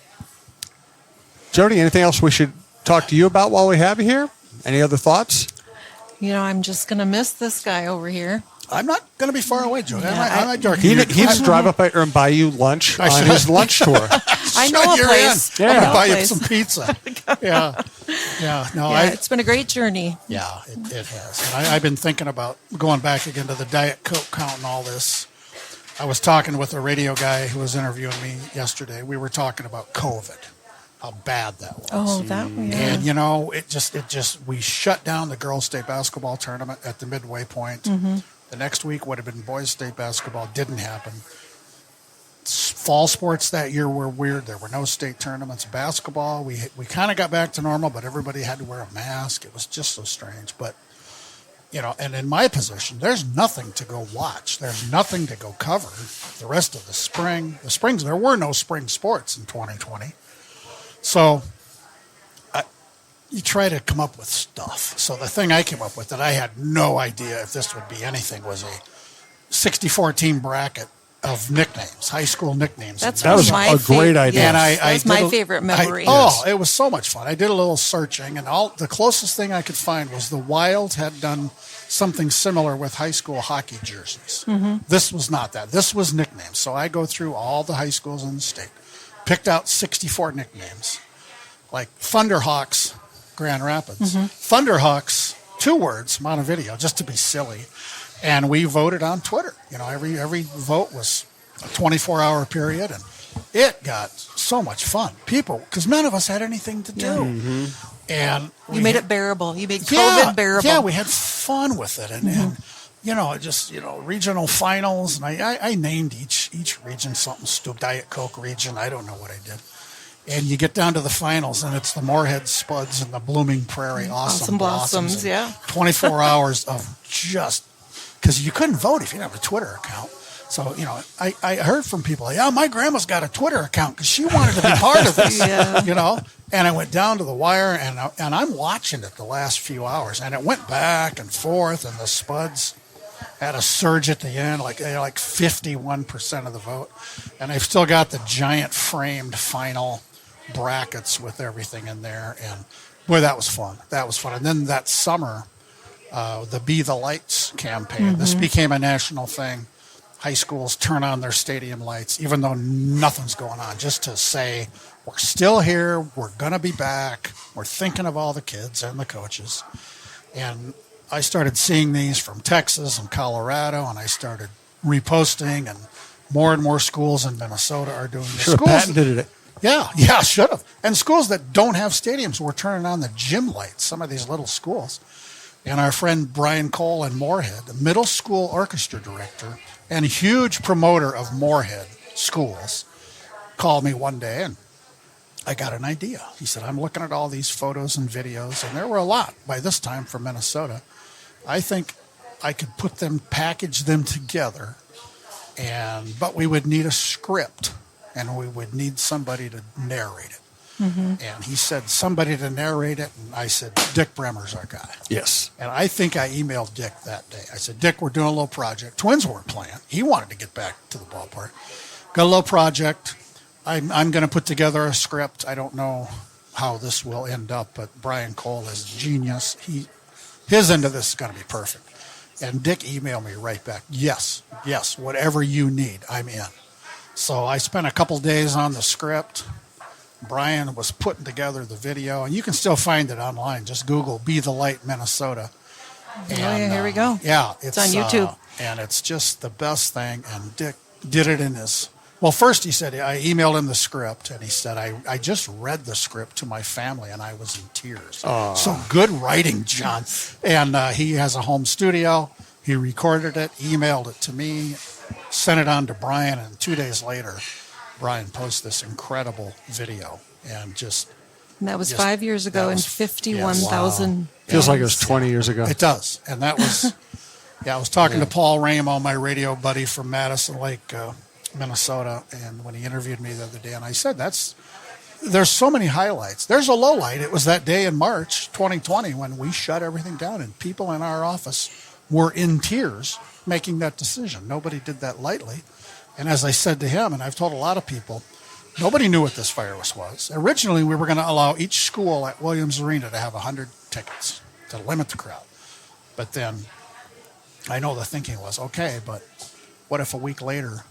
Jody, anything else we should talk to you about while we have you here? Any other thoughts? I'm just going to miss this guy over here. I'm not going to be far away, Joe. Yeah, I'm not dark. He just drive up here and buy you lunch on his lunch tour. I know a place. I'm I going know to a buy you place. some pizza. Yeah. No, Yeah, it's been a great journey. Yeah, it has. And I've been thinking about going back again to the Diet Coke count and all this. I was talking with a radio guy who was interviewing me yesterday. We were talking about COVID, how bad that was. Oh, that way. And it just we shut down the girls' state basketball tournament at the midway point. The next week would have been boys' state basketball. Didn't happen. Fall sports that year were weird. There were no state tournaments. Basketball, we kind of got back to normal, but everybody had to wear a mask. It was just so strange. But, and in my position, there's nothing to go watch. There's nothing to go cover the rest of the spring. There were no spring sports in 2020. So you try to come up with stuff. So the thing I came up with that I had no idea if this would be anything was a 64-team bracket of nicknames, high school nicknames. That's That was my a great idea. Yes, And that was my favorite memory. It was so much fun. I did a little searching, and the closest thing I could find was the Wild had done something similar with high school hockey jerseys. This was not that. This was nicknames. So I go through all the high schools in the state, picked out 64 nicknames, like Thunderhawks, Grand Rapids. Thunderhawks, 2 words, Montevideo, just to be silly. And we voted on Twitter. Every vote was a 24-hour period, and it got so much fun. People, because none of us had anything to do. And You made it bearable. You made COVID bearable. Yeah, we had fun with it. And regional finals. And I named each region something stupid. Diet Coke region. I don't know what I did. And you get down to the finals, and it's the Moorhead Spuds and the Blooming Prairie Awesome Blossoms. Yeah. 24 hours of just, because you couldn't vote if you didn't have a Twitter account. So, I heard from people, my grandma's got a Twitter account because she wanted to be part of this, Yeah. And I went down to the wire, and I'm watching it the last few hours, and it went back and forth, and the Spuds had a surge at the end, like 51% of the vote. And I've still got the giant framed final brackets with everything in there. And boy, that was fun. And then that summer, the Be the Lights campaign, this became a national thing. High schools turn on their stadium lights, even though nothing's going on, just to say, we're still here, we're going to be back, we're thinking of all the kids and the coaches. And I started seeing these from Texas and Colorado, and I started reposting, and more schools in Minnesota are doing this. Should have patented it. Yeah, should have. And schools that don't have stadiums were turning on the gym lights, some of these little schools. And our friend Brian Cole in Moorhead, the middle school orchestra director and huge promoter of Moorhead schools, called me one day, and I got an idea. He said, I'm looking at all these photos and videos, and there were a lot by this time from Minnesota. I think I could package them together, but we would need a script, and we would need somebody to narrate it. And he said, somebody to narrate it, and I said, Dick Bremer's our guy. Yes. And I think I emailed Dick that day. I said, Dick, we're doing a little project. Twins weren't playing. He wanted to get back to the ballpark. Got a little project. I'm going to put together a script. I don't know how this will end up, but Brian Cole is a genius. His end of this is going to be perfect. And Dick emailed me right back, yes, whatever you need, I'm in. So I spent a couple days on the script. Brian was putting together the video, and you can still find it online. Just Google Be the Light Minnesota. And, here we go. Yeah. It's on YouTube. And it's just the best thing. And Dick did it in his... Well, first he said, I emailed him the script, and he said, I just read the script to my family, and I was in tears. So good writing, John. And he has a home studio. He recorded it, emailed it to me, sent it on to Brian, and 2 days later, Brian posted this incredible video. And that was 5 years ago, and 51,000. Feels like it was 20 years ago. It does. And that was Yeah, I was talking to Paul Ramo, my radio buddy from Madison Lake, Minnesota, and when he interviewed me the other day, and I said, there's so many highlights. There's a low light. It was that day in March 2020 when we shut everything down, and people in our office were in tears making that decision. Nobody did that lightly. And as I said to him, and I've told a lot of people, nobody knew what this virus was. Originally, we were going to allow each school at Williams Arena to have 100 tickets to limit the crowd. But then I know the thinking was, okay, but what if a week later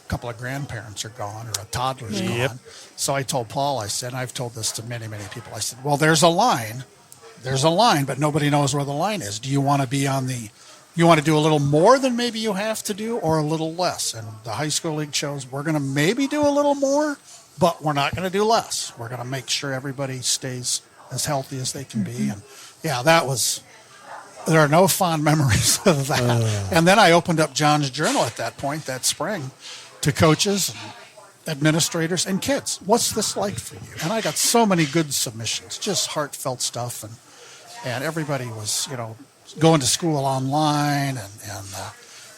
a couple of grandparents are gone or a toddler's gone? So I told Paul, I said, and I've told this to many, many people, I said, well, there's a line, but nobody knows where the line is. Do you want to be on you want to do a little more than maybe you have to do or a little less? And the high school league chose we're going to maybe do a little more, but we're not going to do less. We're going to make sure everybody stays as healthy as they can be. And yeah, there are no fond memories of that. And then I opened up John's Journal at that point, that spring, to coaches and administrators and kids. What's this like for you? And I got so many good submissions, just heartfelt stuff. And everybody was, going to school online. And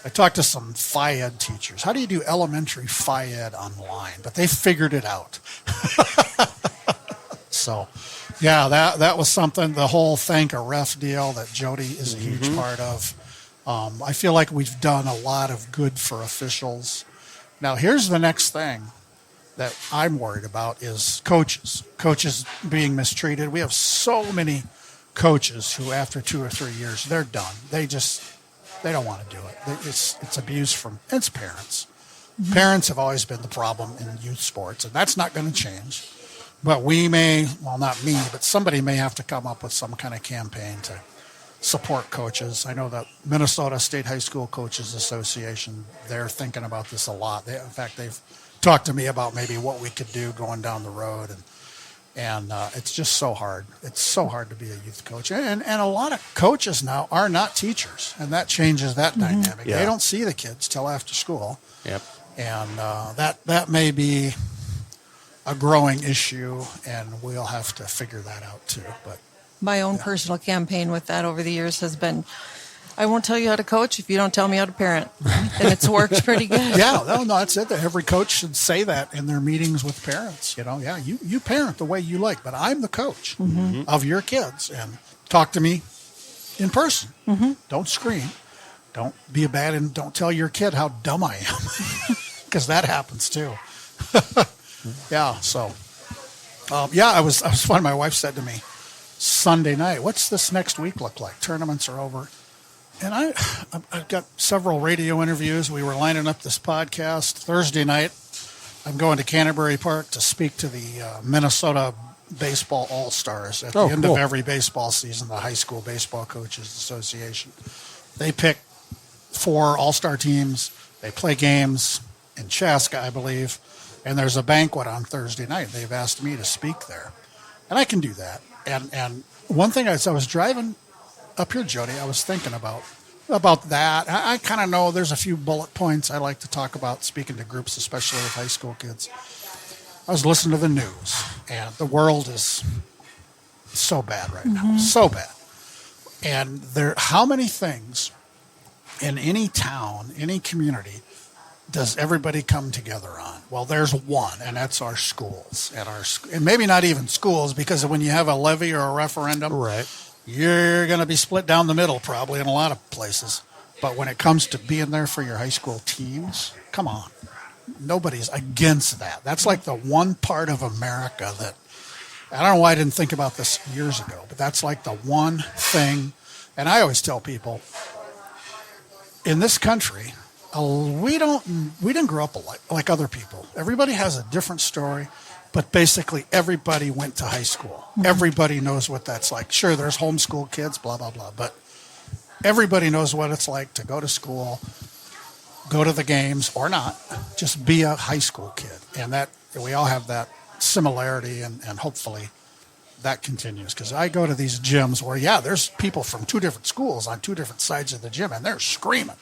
I talked to some Phi-Ed teachers. How do you do elementary Phi-Ed online? But they figured it out. So, yeah, that was something, the whole thank a ref deal that Jody is a huge part of. I feel like we've done a lot of good for officials. Now, here's the next thing that I'm worried about is coaches. Coaches being mistreated. We have so many coaches who, after 2 or 3 years, they're done. They don't want to do it. It's abuse from its parents. Parents have always been the problem in youth sports, and that's not going to change. But we may, well, not me, but somebody may have to come up with some kind of campaign to support coaches. I know that Minnesota State High School Coaches Association, they're thinking about this a lot. In fact, they've talked to me about maybe what we could do going down the road. And it's just so hard. It's so hard to be a youth coach. And a lot of coaches now are not teachers, and that changes that dynamic. Yeah. They don't see the kids till after school. Yep. And that may be a growing issue, and we'll have to figure that out too. But My own personal campaign with that over the years has been, I won't tell you how to coach if you don't tell me how to parent. And it's worked pretty good. yeah, no, that's it. Every coach should say that in their meetings with parents. You parent the way you like, but I'm the coach of your kids, and talk to me in person. Don't scream. Don't be and don't tell your kid how dumb I am, because that happens too. Yeah. So, I was fun. My wife said to me Sunday night, "What's this next week look like? Tournaments are over." And I've got several radio interviews. We were lining up this podcast. Thursday night, I'm going to Canterbury Park to speak to the Minnesota Baseball All-Stars at the end of every baseball season, the High School Baseball Coaches Association. They pick 4 all-star teams. They play games in Chaska, I believe, and there's a banquet on Thursday night. They've asked me to speak there, and I can do that. And one thing, as I was driving up here, Jody, I was thinking about that. I kind of know there's a few bullet points I like to talk about speaking to groups, especially with high school kids. I was listening to the news, and the world is so bad right now, so bad. And how many things in any town, any community, does everybody come together on? Well, there's one, and that's our schools. And maybe not even schools, because when you have a levy or a referendum, Right. you're going to be split down the middle probably in a lot of places. But when it comes to being there for your high school teams, come on. Nobody's against that. That's like the one part of America that, I don't know why I didn't think about this years ago, but that's like the one thing. And I always tell people, in this country, we didn't grow up like other people. Everybody has a different story, but basically everybody went to high school. Everybody knows what that's like. Sure, there's homeschool kids, blah, blah, blah, but everybody knows what it's like to go to school, go to the games or not, just be a high school kid. And that we all have that similarity, and hopefully that continues. Because I go to these gyms where, there's people from 2 different schools on 2 different sides of the gym, and they're screaming.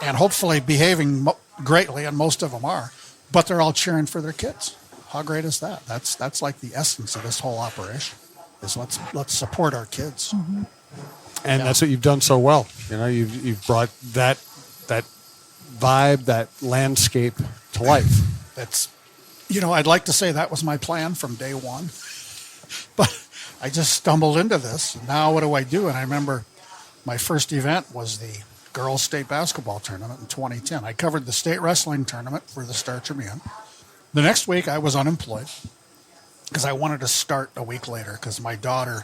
And hopefully behaving greatly, and most of them are, but they're all cheering for their kids. How great is that? That's like the essence of this whole operation, is let's support our kids. And that's what you've done so well. You've brought that vibe, that landscape to life. That's, I'd like to say that was my plan from day one, but I just stumbled into this. Now what do I do? And I remember my first event was the girls' state basketball tournament in 2010. I covered the state wrestling tournament for the Star Tribune. The next week I was unemployed because I wanted to start a week later because my daughter,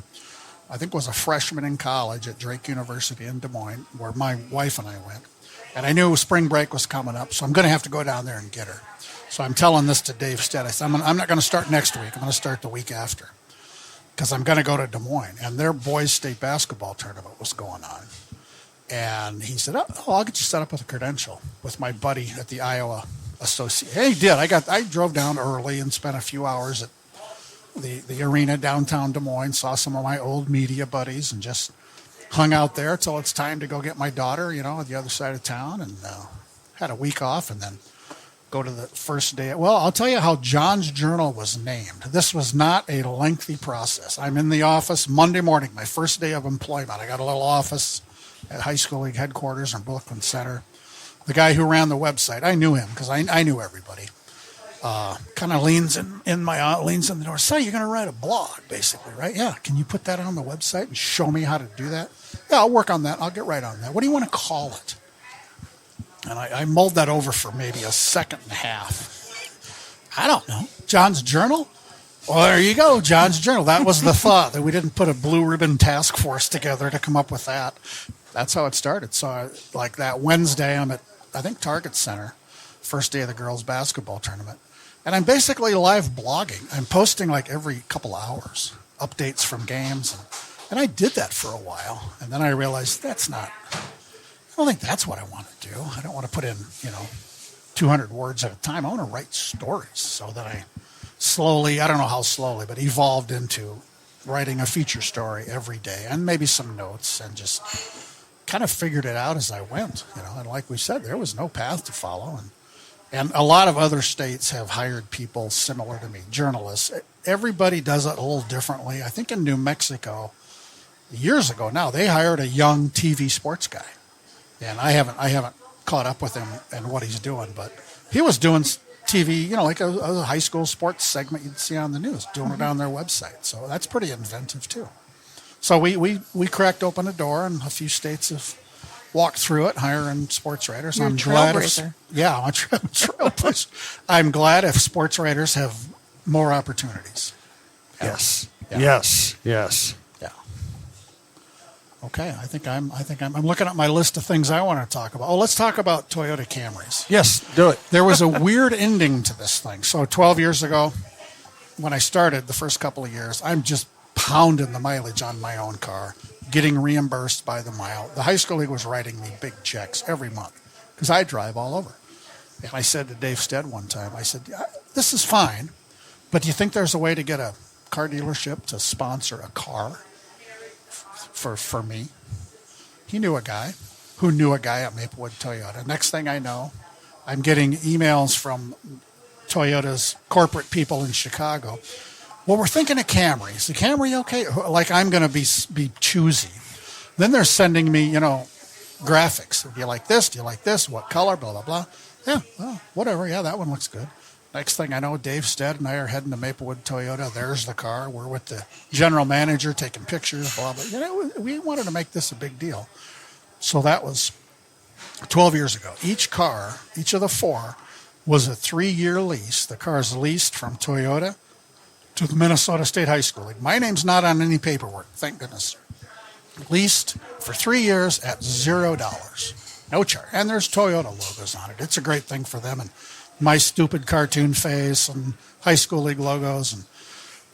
I think, was a freshman in college at Drake University in Des Moines, where my wife and I went. And I knew spring break was coming up, so I'm going to have to go down there and get her. So I'm telling this to Dave Stead. I said, I'm not going to start next week. I'm going to start the week after because I'm going to go to Des Moines. And their boys' state basketball tournament was going on. And he said, oh, I'll get you set up with a credential with my buddy at the Iowa Association. Hey, he did. I drove down early and spent a few hours at the arena downtown Des Moines, saw some of my old media buddies, and just hung out there till it's time to go get my daughter, at the other side of town, and had a week off, and then go to the first day. Well, I'll tell you how John's Journal was named. This was not a lengthy process. I'm in the office Monday morning, my first day of employment. I got a little office at High School League headquarters in Brooklyn Center. The guy who ran the website, I knew him because I knew everybody. Kind of leans in the door. So you're going to write a blog, basically, right? Yeah. Can you put that on the website and show me how to do that? Yeah, I'll work on that. I'll get right on that. What do you want to call it? And I mulled that over for maybe a second and a half. I don't know. John's Journal? Well, there you go. John's Journal. That was the thought, that we didn't put a blue ribbon task force together to come up with that. That's how it started. So like that Wednesday, I'm at, I think, Target Center, first day of the girls' basketball tournament. And I'm basically live blogging. I'm posting like every couple hours, updates from games. And I did that for a while. And then I realized I don't think that's what I want to do. I don't want to put in, 200 words at a time. I want to write stories. So that I slowly, I don't know how slowly, but evolved into writing a feature story every day and maybe some notes, and just kind of figured it out as I went. And like we said, there was no path to follow. And a lot of other states have hired people similar to me, journalists. Everybody does it a little differently. I think in New Mexico, years ago now, they hired a young TV sports guy. And I haven't caught up with him and what he's doing, but he was doing TV, like a high school sports segment you'd see on the news, doing it on their website. So that's pretty inventive too. So we cracked open a door, and a few states have walked through it, hiring sports writers. You're I'm a glad. trailblazer. I'm a trailblazer. I'm glad if sports writers have more opportunities. Yes. Yeah. Yes. Yeah. Okay. I think I'm looking at my list of things I want to talk about. Oh, let's talk about Toyota Camrys. Yes, do it. There was a weird ending to this thing. So 12 years ago, when I started, the first couple of years, I'm just pounding the mileage on my own car, getting reimbursed by the mile. The high school league was writing me big checks every month because I drive all over. And I said to Dave Stead one time, I said, this is fine, but do you think there's a way to get a car dealership to sponsor a car for me? He knew a guy who knew a guy at Maplewood Toyota. Next thing I know, I'm getting emails from Toyota's corporate people in Chicago. Well, we're thinking of Camry. Is the Camry okay? Like I'm going to be choosy. Then they're sending me, graphics. Do you like this? Do you like this? What color? Blah, blah, blah. Yeah, well, whatever. Yeah, that one looks good. Next thing I know, Dave Stead and I are heading to Maplewood Toyota. There's the car. We're with the general manager taking pictures, blah, blah. We wanted to make this a big deal. So that was 12 years ago. Each car, each of the four, was a 3-year lease. The car is leased from Toyota to the Minnesota State High School League. My name's not on any paperwork, thank goodness. Leased for 3 years at $0. No charge. And there's Toyota logos on it. It's a great thing for them. And my stupid cartoon face and high school league logos.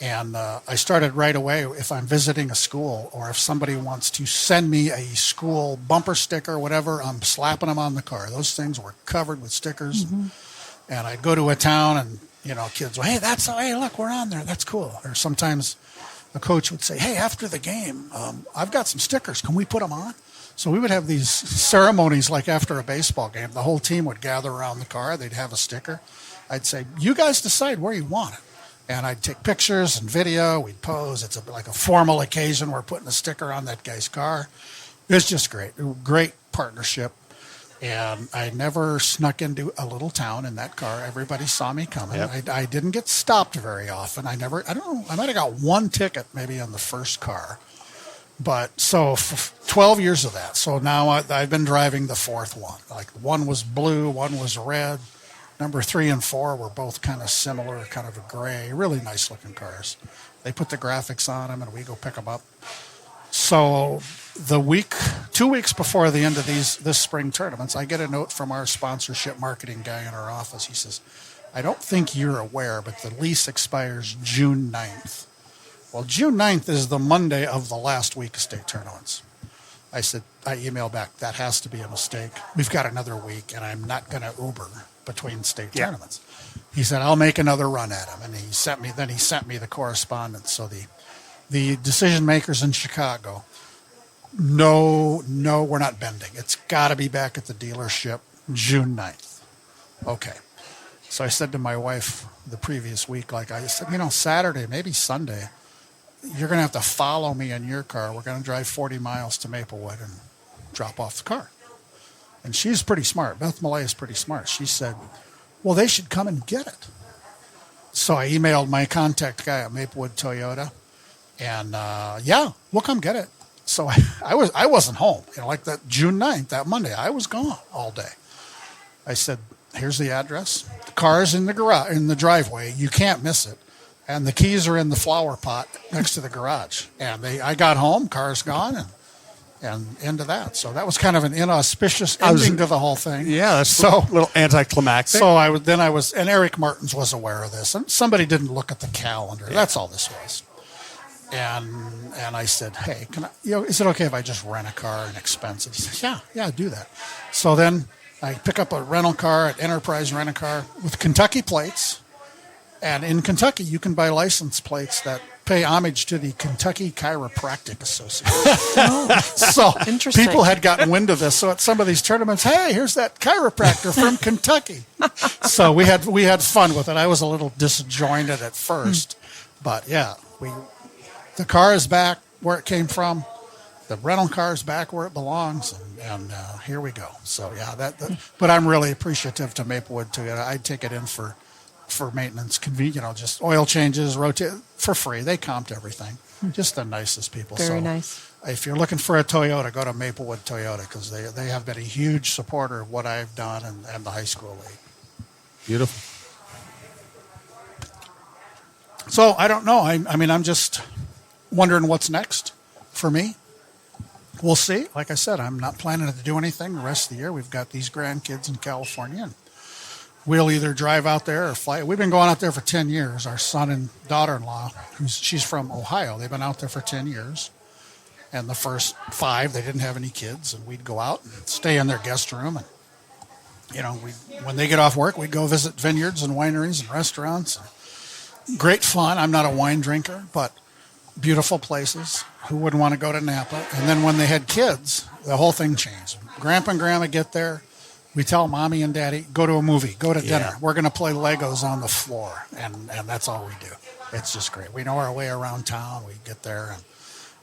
And I started right away, if I'm visiting a school or if somebody wants to send me a school bumper sticker or whatever, I'm slapping them on the car. Those things were covered with stickers. Mm-hmm. And I'd go to a town and, kids, well, hey, look, we're on there. That's cool. Or sometimes a coach would say, hey, after the game, I've got some stickers. Can we put them on? So we would have these ceremonies like after a baseball game. The whole team would gather around the car. They'd have a sticker. I'd say, you guys decide where you want it. And I'd take pictures and video. We'd pose. It's like a formal occasion. We're putting a sticker on that guy's car. It's just great. Great partnership. And I never snuck into a little town in that car. Everybody saw me coming. Yep. I didn't get stopped very often. I don't know, I might have got one ticket maybe on the first car. But so 12 years of that. So now I've been driving the fourth one. Like one was blue, one was red. Number 3 and 4 were both kind of similar, kind of a gray, really nice looking cars. They put the graphics on them and we go pick them up. So 2 weeks before the end of this spring tournaments, I get a note from our sponsorship marketing guy in our office. He says, I don't think you're aware, but the lease expires June 9th. Well, June 9th is the Monday of the last week of state tournaments. I emailed back, that has to be a mistake. We've got another week, and I'm not going to Uber between state tournaments. He said, I'll make another run at him. And he sent me the correspondence. So the decision makers in Chicago, no, we're not bending. It's got to be back at the dealership June 9th. Okay. So I said to my wife the previous week, I said, Saturday, maybe Sunday, you're going to have to follow me in your car. We're going to drive 40 miles to Maplewood and drop off the car. And she's pretty smart. Beth Millea is pretty smart. She said, well, they should come and get it. So I emailed my contact guy at Maplewood Toyota, and we'll come get it. So I wasn't home. Like that June 9th, that Monday, I was gone all day. I said, here's the address. The car's in the garage, in the driveway. You can't miss it. And the keys are in the flower pot next to the garage. And I got home, car's gone, and into that. So that was kind of an inauspicious ending to the whole thing. Yeah, that's so a little anticlimactic. So and Eric Martins was aware of this, and somebody didn't look at the calendar. Yeah. That's all this was. And I said, hey, is it okay if I just rent a car and expensive? He said, yeah, do that. So then I pick up a rental car at Enterprise Rent-A-Car with Kentucky plates. And in Kentucky, you can buy license plates that pay homage to the Kentucky Chiropractic Association. So people had gotten wind of this. So at some of these tournaments, hey, here's that chiropractor from Kentucky. So we had fun with it. I was a little disjointed at first, but yeah, the car is back where it came from. The rental car is back where it belongs, and here we go. So yeah, but I'm really appreciative to Maplewood Toyota. I'd take it in for maintenance, just oil changes, rotate for free. They comped everything. Just the nicest people. Very nice. If you're looking for a Toyota, go to Maplewood Toyota because they have been a huge supporter of what I've done and the high school league. Beautiful. So I don't know. I'm just wondering what's next for me. We'll see. Like I said, I'm not planning to do anything the rest of the year. We've got these grandkids in California, and we'll either drive out there or fly. We've been going out there for 10 years. Our son and daughter-in-law, she's from Ohio, they've been out there for 10 years. And the first 5, they didn't have any kids, and we'd go out and stay in their guest room. And, when they get off work, we'd go visit vineyards and wineries and restaurants. Great fun. I'm not a wine drinker, but beautiful places. Who wouldn't want to go to Napa? And then when they had kids, the whole thing changed. Grandpa and Grandma get there. We tell Mommy and Daddy, go to a movie, go to dinner. We're going to play Legos on the floor, and that's all we do. It's just great. We know our way around town. We get there, and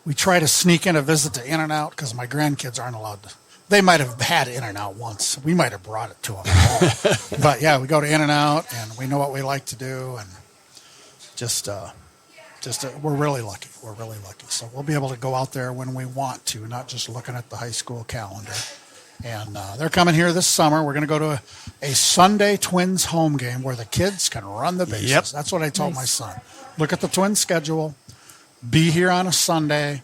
we try to sneak in a visit to In-N-Out because my grandkids aren't allowed to. They might have had In-N-Out once. We might have brought it to them at home. But, yeah, we go to In-N-Out, and we know what we like to do, and we're really lucky. We're really lucky. So we'll be able to go out there when we want to, not just looking at the high school calendar. And they're coming here this summer. We're going to go to a Sunday Twins home game where the kids can run the bases. Yep. That's what I told my son. Look at the Twins schedule. Be here on a Sunday.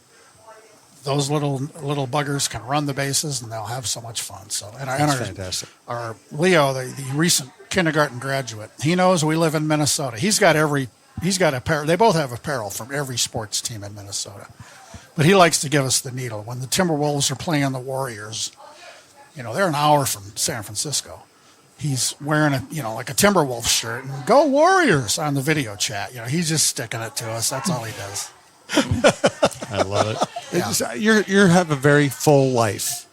Those little buggers can run the bases, and they'll have so much fun. So, That's fantastic. Our Leo, the recent kindergarten graduate, he knows we live in Minnesota. He's got apparel. They both have apparel from every sports team in Minnesota. But he likes to give us the needle. When the Timberwolves are playing the Warriors, they're an hour from San Francisco. He's wearing a Timberwolves shirt and go Warriors on the video chat. He's just sticking it to us. That's all he does. I love it. Yeah. You have a very full life.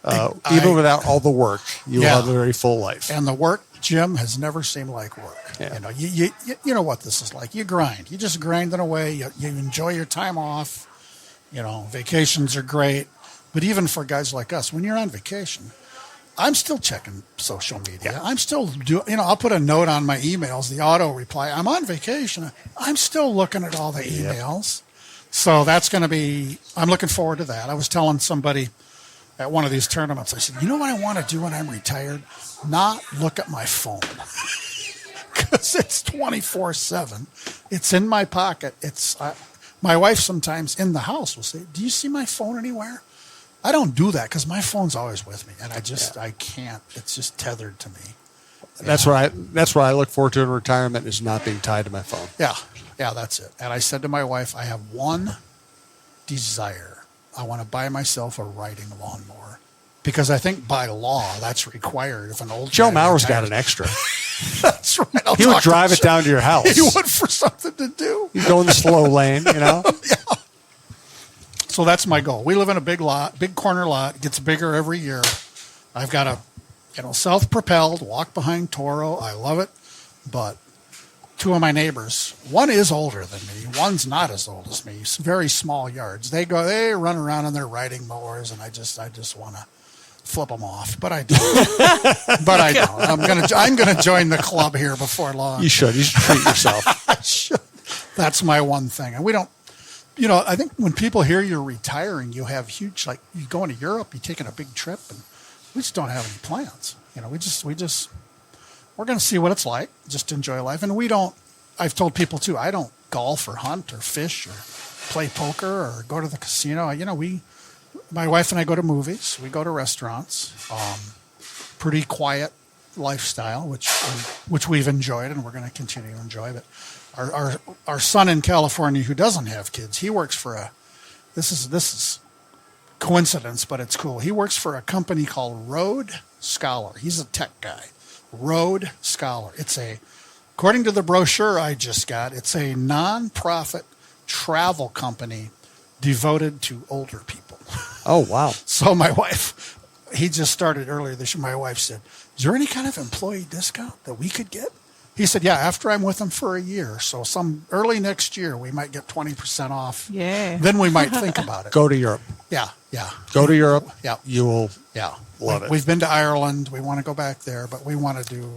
Even without all the work, you have a very full life. And the work, Jim, has never seemed like work. Yeah. You know what this is like. You grind. You just grinding away. You enjoy your time off. Vacations are great. But even for guys like us, when you're on vacation, I'm still checking social media. Yeah. I'm still I'll put a note on my emails, the auto reply. I'm on vacation. I'm still looking at all the emails. So that's going to be, I'm looking forward to that. I was telling somebody at one of these tournaments, I said, you know what I want to do when I'm retired? Not look at my phone. Because it's 24/7. It's in my pocket. My wife sometimes in the house will say, do you see my phone anywhere? I don't do that because my phone's always with me, and I can't. It's just tethered to me. That's what I look forward to in retirement, is not being tied to my phone. Yeah, that's it. And I said to my wife, I have one desire. I want to buy myself a riding lawnmower because I think by law that's required if an old Joe guy Mauer's retires. got an extra. That's right. He would drive it down to your house. He would for something to do. You go in the slow lane, Yeah. So that's my goal. We live in a big corner lot. It gets bigger every year. I've got a, self-propelled, walk behind Toro. I love it. But two of my neighbors, one is older than me. One's not as old as me. It's very small yards. They run around on their riding mowers, and I just want to flip them off. But I don't. I don't. I'm gonna join the club here before long. You should treat yourself. I should. That's my one thing. And we don't. I think when people hear you're retiring, you have huge, like you going to Europe, you're taking a big trip, and we just don't have any plans. We're going to see what it's like, just enjoy life. And I've told people too, I don't golf or hunt or fish or play poker or go to the casino. My wife and I go to movies, we go to restaurants, pretty quiet lifestyle, which we've enjoyed and we're going to continue to enjoy. But our son in California who doesn't have kids, he works for this is coincidence, but it's cool. He works for a company called Road Scholar. He's a tech guy. Road Scholar. According to the brochure I just got, it's a non-profit travel company devoted to older people. Oh, wow. So my wife, he just started earlier this year. My wife said, is there any kind of employee discount that we could get? He said, yeah, after I'm with them for a year. So some early next year, we might get 20% off. Yeah. Then we might think about it. Go to Europe. Yeah. Go to Europe. Yeah. You will Love it. We've been to Ireland. We want to go back there, but we want to do...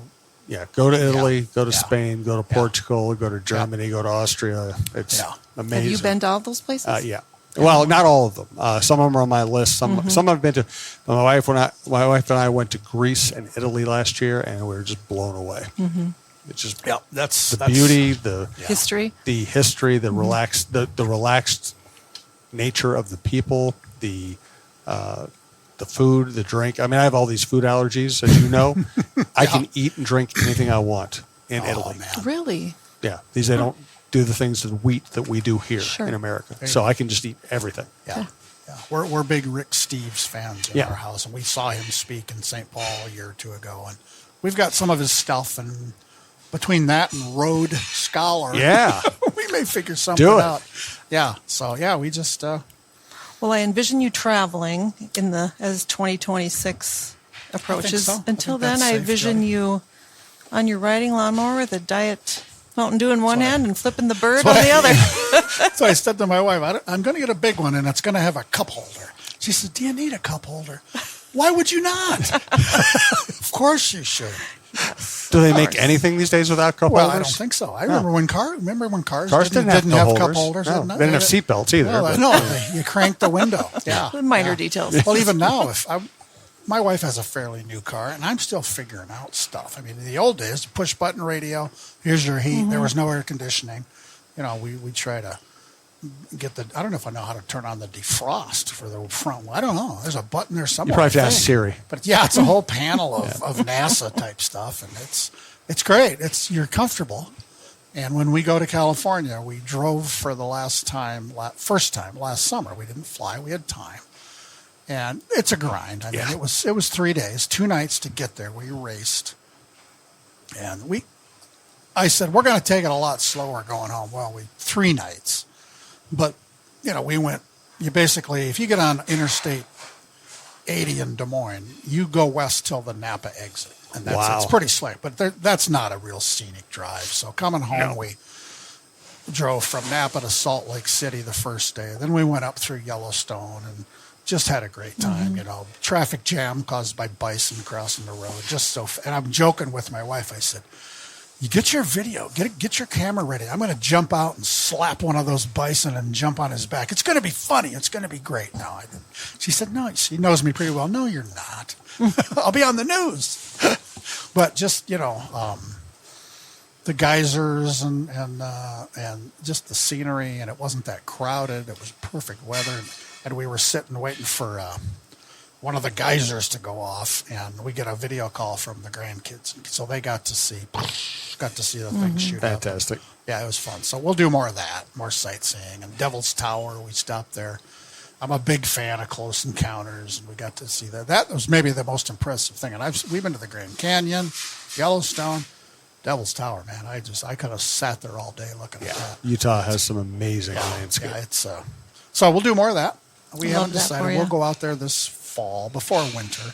Yeah, go to Italy, go to Spain, go to Portugal, go to Germany, go to Austria. It's amazing. Have you been to all those places? Yeah. Well, not all of them. Some of them are on my list. Some I've been to. My wife and I went to Greece and Italy last year, and we were just blown away. Mm-hmm. It's just that's beauty, the history, the relaxed nature of the people, the food, the drink. I mean, I have all these food allergies, as you know. I can eat and drink anything I want in Italy. Man. Really? Yeah, they don't do the things that we do here Sure. in America. So I can just eat everything. Yeah. We're big Rick Steves fans in our house, and we saw him speak in St. Paul a year or two ago, and we've got some of his stuff, and between that and Road Scholar, we may figure something out. Yeah. So we just. Well, I envision you traveling as 2026 approaches. so. Until I think that's then, I safe, envision Jody. you on your riding lawnmower with a Diet Mountain Dew in one hand and flipping the bird on the other. So I said to my wife, I'm going to get a big one, and it's going to have a cup holder. She said, do you need a cup holder? Why would you not? Of course you should. Yes, Do they make anything these days without cup Well, holders? I don't think so. I remember when cars didn't have cup holders. No, they didn't have seatbelts either. You crank the window. Yeah, the minor details. Well, even now, my wife has a fairly new car, and I'm still figuring out stuff. I mean, in the old days, push button radio. Here's your heat. There was no air conditioning. We try to get I don't know if I know how to turn on the defrost for the front. I don't know. There's a button there somewhere. You probably have to ask Siri. But it's a whole panel of NASA type stuff, and it's great. You're comfortable. And when we go to California, we drove for the first time last summer. We didn't fly. We had time. And it's a grind. I mean, it was 3 days, 2 nights to get there. We raced. And I said, we're going to take it a lot slower going home. Well, 3 nights. But, we went, if you get on Interstate 80 in Des Moines, you go west till the Napa exit. And it's pretty slick. But that's not a real scenic drive. So coming home, we drove from Napa to Salt Lake City the first day. Then we went up through Yellowstone and just had a great time. You know, traffic jam caused by bison crossing the road. Just so, and I'm joking with my wife. I said, "You get your video, get your camera ready. I'm going to jump out and slap one of those bison and jump on his back. It's going to be funny. It's going to be great." No, I didn't. She said, "No, she knows me pretty well. No, you're not. I'll be on the news." But just, you know, the geysers and just the scenery, and it wasn't that crowded. It was perfect weather, and we were sitting waiting for one of the geysers to go off, and we get a video call from the grandkids, so they got to see the thing shoot Fantastic. up. Yeah, it was fun. So we'll do more of that, more sightseeing. And Devil's Tower, we stopped there. I'm a big fan of Close Encounters, and we got to see that. That was maybe the most impressive thing. And we've been to the Grand Canyon, Yellowstone, Devil's Tower. Man, I could have sat there all day looking at that. Utah has some amazing landscape. Yeah, it's so we'll do more of that. We Love haven't that decided. for ya. We'll go out there this fall before winter,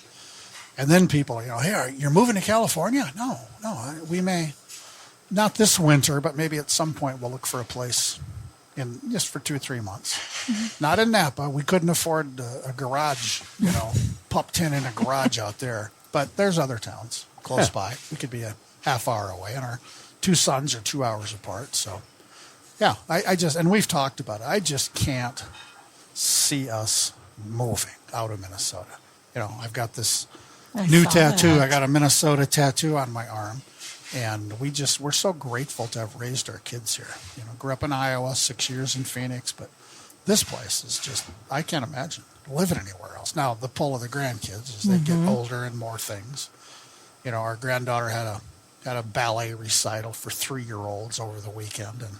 and then people, you know, hey, you're moving to California? No, we may not this winter, but maybe at some point we'll look for a place in just for 2 or 3 months. Not in Napa. We couldn't afford a garage, you know, pup tent in a garage out there. But there's other towns close by. We could be a half hour away, and our 2 sons are 2 hours apart. So, yeah, I just, and we've talked about it. I just can't see us moving out of Minnesota. You know, I've got this new saw tattoo. that. I got a Minnesota tattoo on my arm. And we're so grateful to have raised our kids here. You know, grew up in Iowa, 6 years in Phoenix, but this place is just, I can't imagine living anywhere else. Now, the pull of the grandkids as they get older and more things. You know, our granddaughter had a ballet recital for 3-year-olds over the weekend, and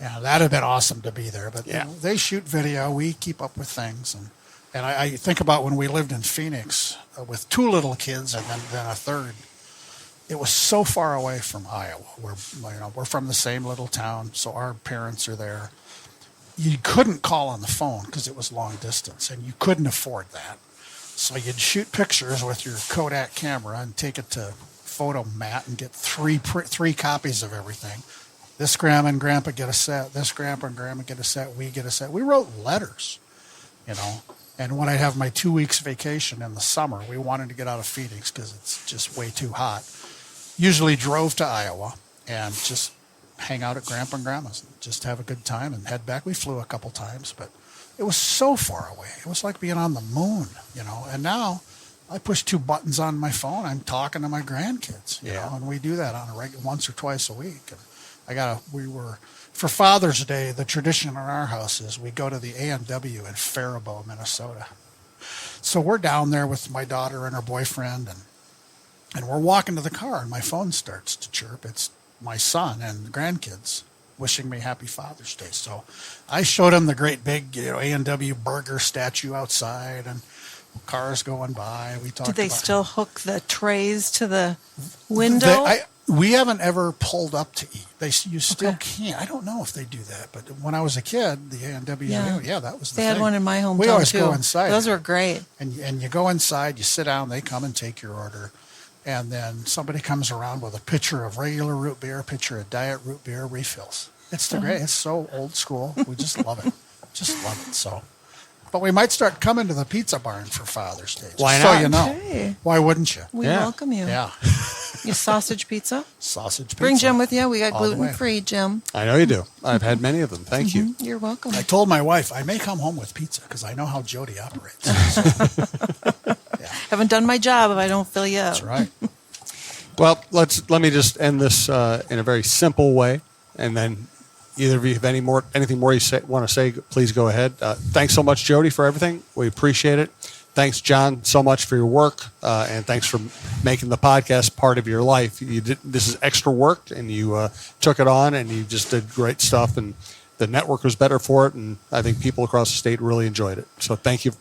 yeah, that'd have been awesome to be there. But you know, they shoot video, we keep up with things, and I think about when we lived in Phoenix with 2 little kids and then a third. It was so far away from Iowa. We're from the same little town, so our parents are there. You couldn't call on the phone because it was long distance, and you couldn't afford that. So you'd shoot pictures with your Kodak camera and take it to Photomat and get three copies of everything. This grandma and grandpa get a set. This grandpa and grandma get a set. We get a set. We wrote letters, you know. And when I'd have my 2 weeks vacation in the summer, we wanted to get out of Phoenix because it's just way too hot. Usually drove to Iowa and just hang out at Grandpa and Grandma's and just have a good time and head back. We flew a couple times, but it was so far away. It was like being on the moon, you know. And now I push 2 buttons on my phone. I'm talking to my grandkids, you know, and we do that on a once or twice a week. And for Father's Day, the tradition in our house is we go to the A&W in Faribault, Minnesota. So we're down there with my daughter and her boyfriend, and we're walking to the car, and my phone starts to chirp. It's my son and the grandkids wishing me happy Father's Day. So I showed them the great big, you know, A&W burger statue outside, and cars going by. We talked. Did they about still hook the trays to the window? We haven't ever pulled up to eat. You still can't. I don't know if they do that, but when I was a kid, the A&W, that was the they thing. had one in my hometown We always too. go inside. Those were great. And you go inside, you sit down, they come and take your order. And then somebody comes around with a pitcher of regular root beer, a pitcher of diet root beer, refills. It's the great. It's so old school. We just love it. Just love it. So, but we might start coming to the Pizza Barn for Father's Day. Why So not? you know. Okay. Why wouldn't you? We Yeah. welcome you. Yeah. You sausage pizza? Sausage pizza. Bring Jim with you. We got All the way. gluten-free, Jim. I know you do. I've had many of them. Thank you. You're welcome. I told my wife I may come home with pizza because I know how Jody operates. Haven't done my job if I don't fill you up. That's right. Well, let me just end this in a very simple way, and then either of you have anything more you want to say, please go ahead. Thanks so much, Jody, for everything. We appreciate it. Thanks, John, so much for your work, and thanks for making the podcast part of your life. This is extra work, and you took it on, and you just did great stuff, and the network was better for it, and I think people across the state really enjoyed it. So thank you.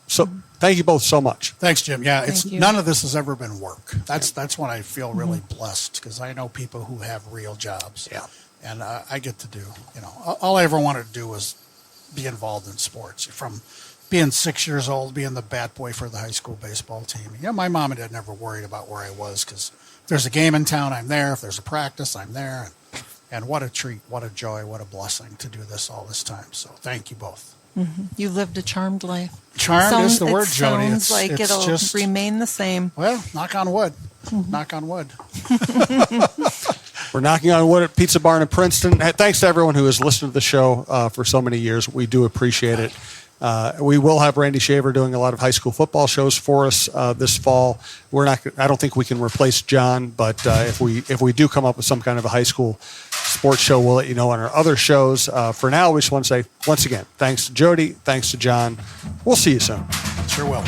Thank you both so much. Thanks, Jim. Yeah, Thank you. none of this has ever been work. That's when I feel really blessed because I know people who have real jobs. Yeah. And I get to do, you know, all I ever wanted to do was be involved in sports. From being 6 years old, being the bat boy for the high school baseball team. Yeah, my mom and dad never worried about where I was because if there's a game in town, I'm there. If there's a practice, I'm there. And what a treat, what a joy, what a blessing to do this all this time. So thank you both. You've lived a charmed life. Charmed is the word, Jody. Sounds like it's it'll just, remain the same. well, knock on wood. Knock on wood. We're knocking on wood at Pizza Barn in Princeton. Thanks to everyone who has listened to the show for so many years. We do appreciate it. We will have Randy Shaver doing a lot of high school football shows for us this fall. I don't think we can replace John, but if we do come up with some kind of a high school sports show, we'll let you know on our other shows. For now, we just want to say once again, thanks to Jody, thanks to John. We'll see you soon. Sure will.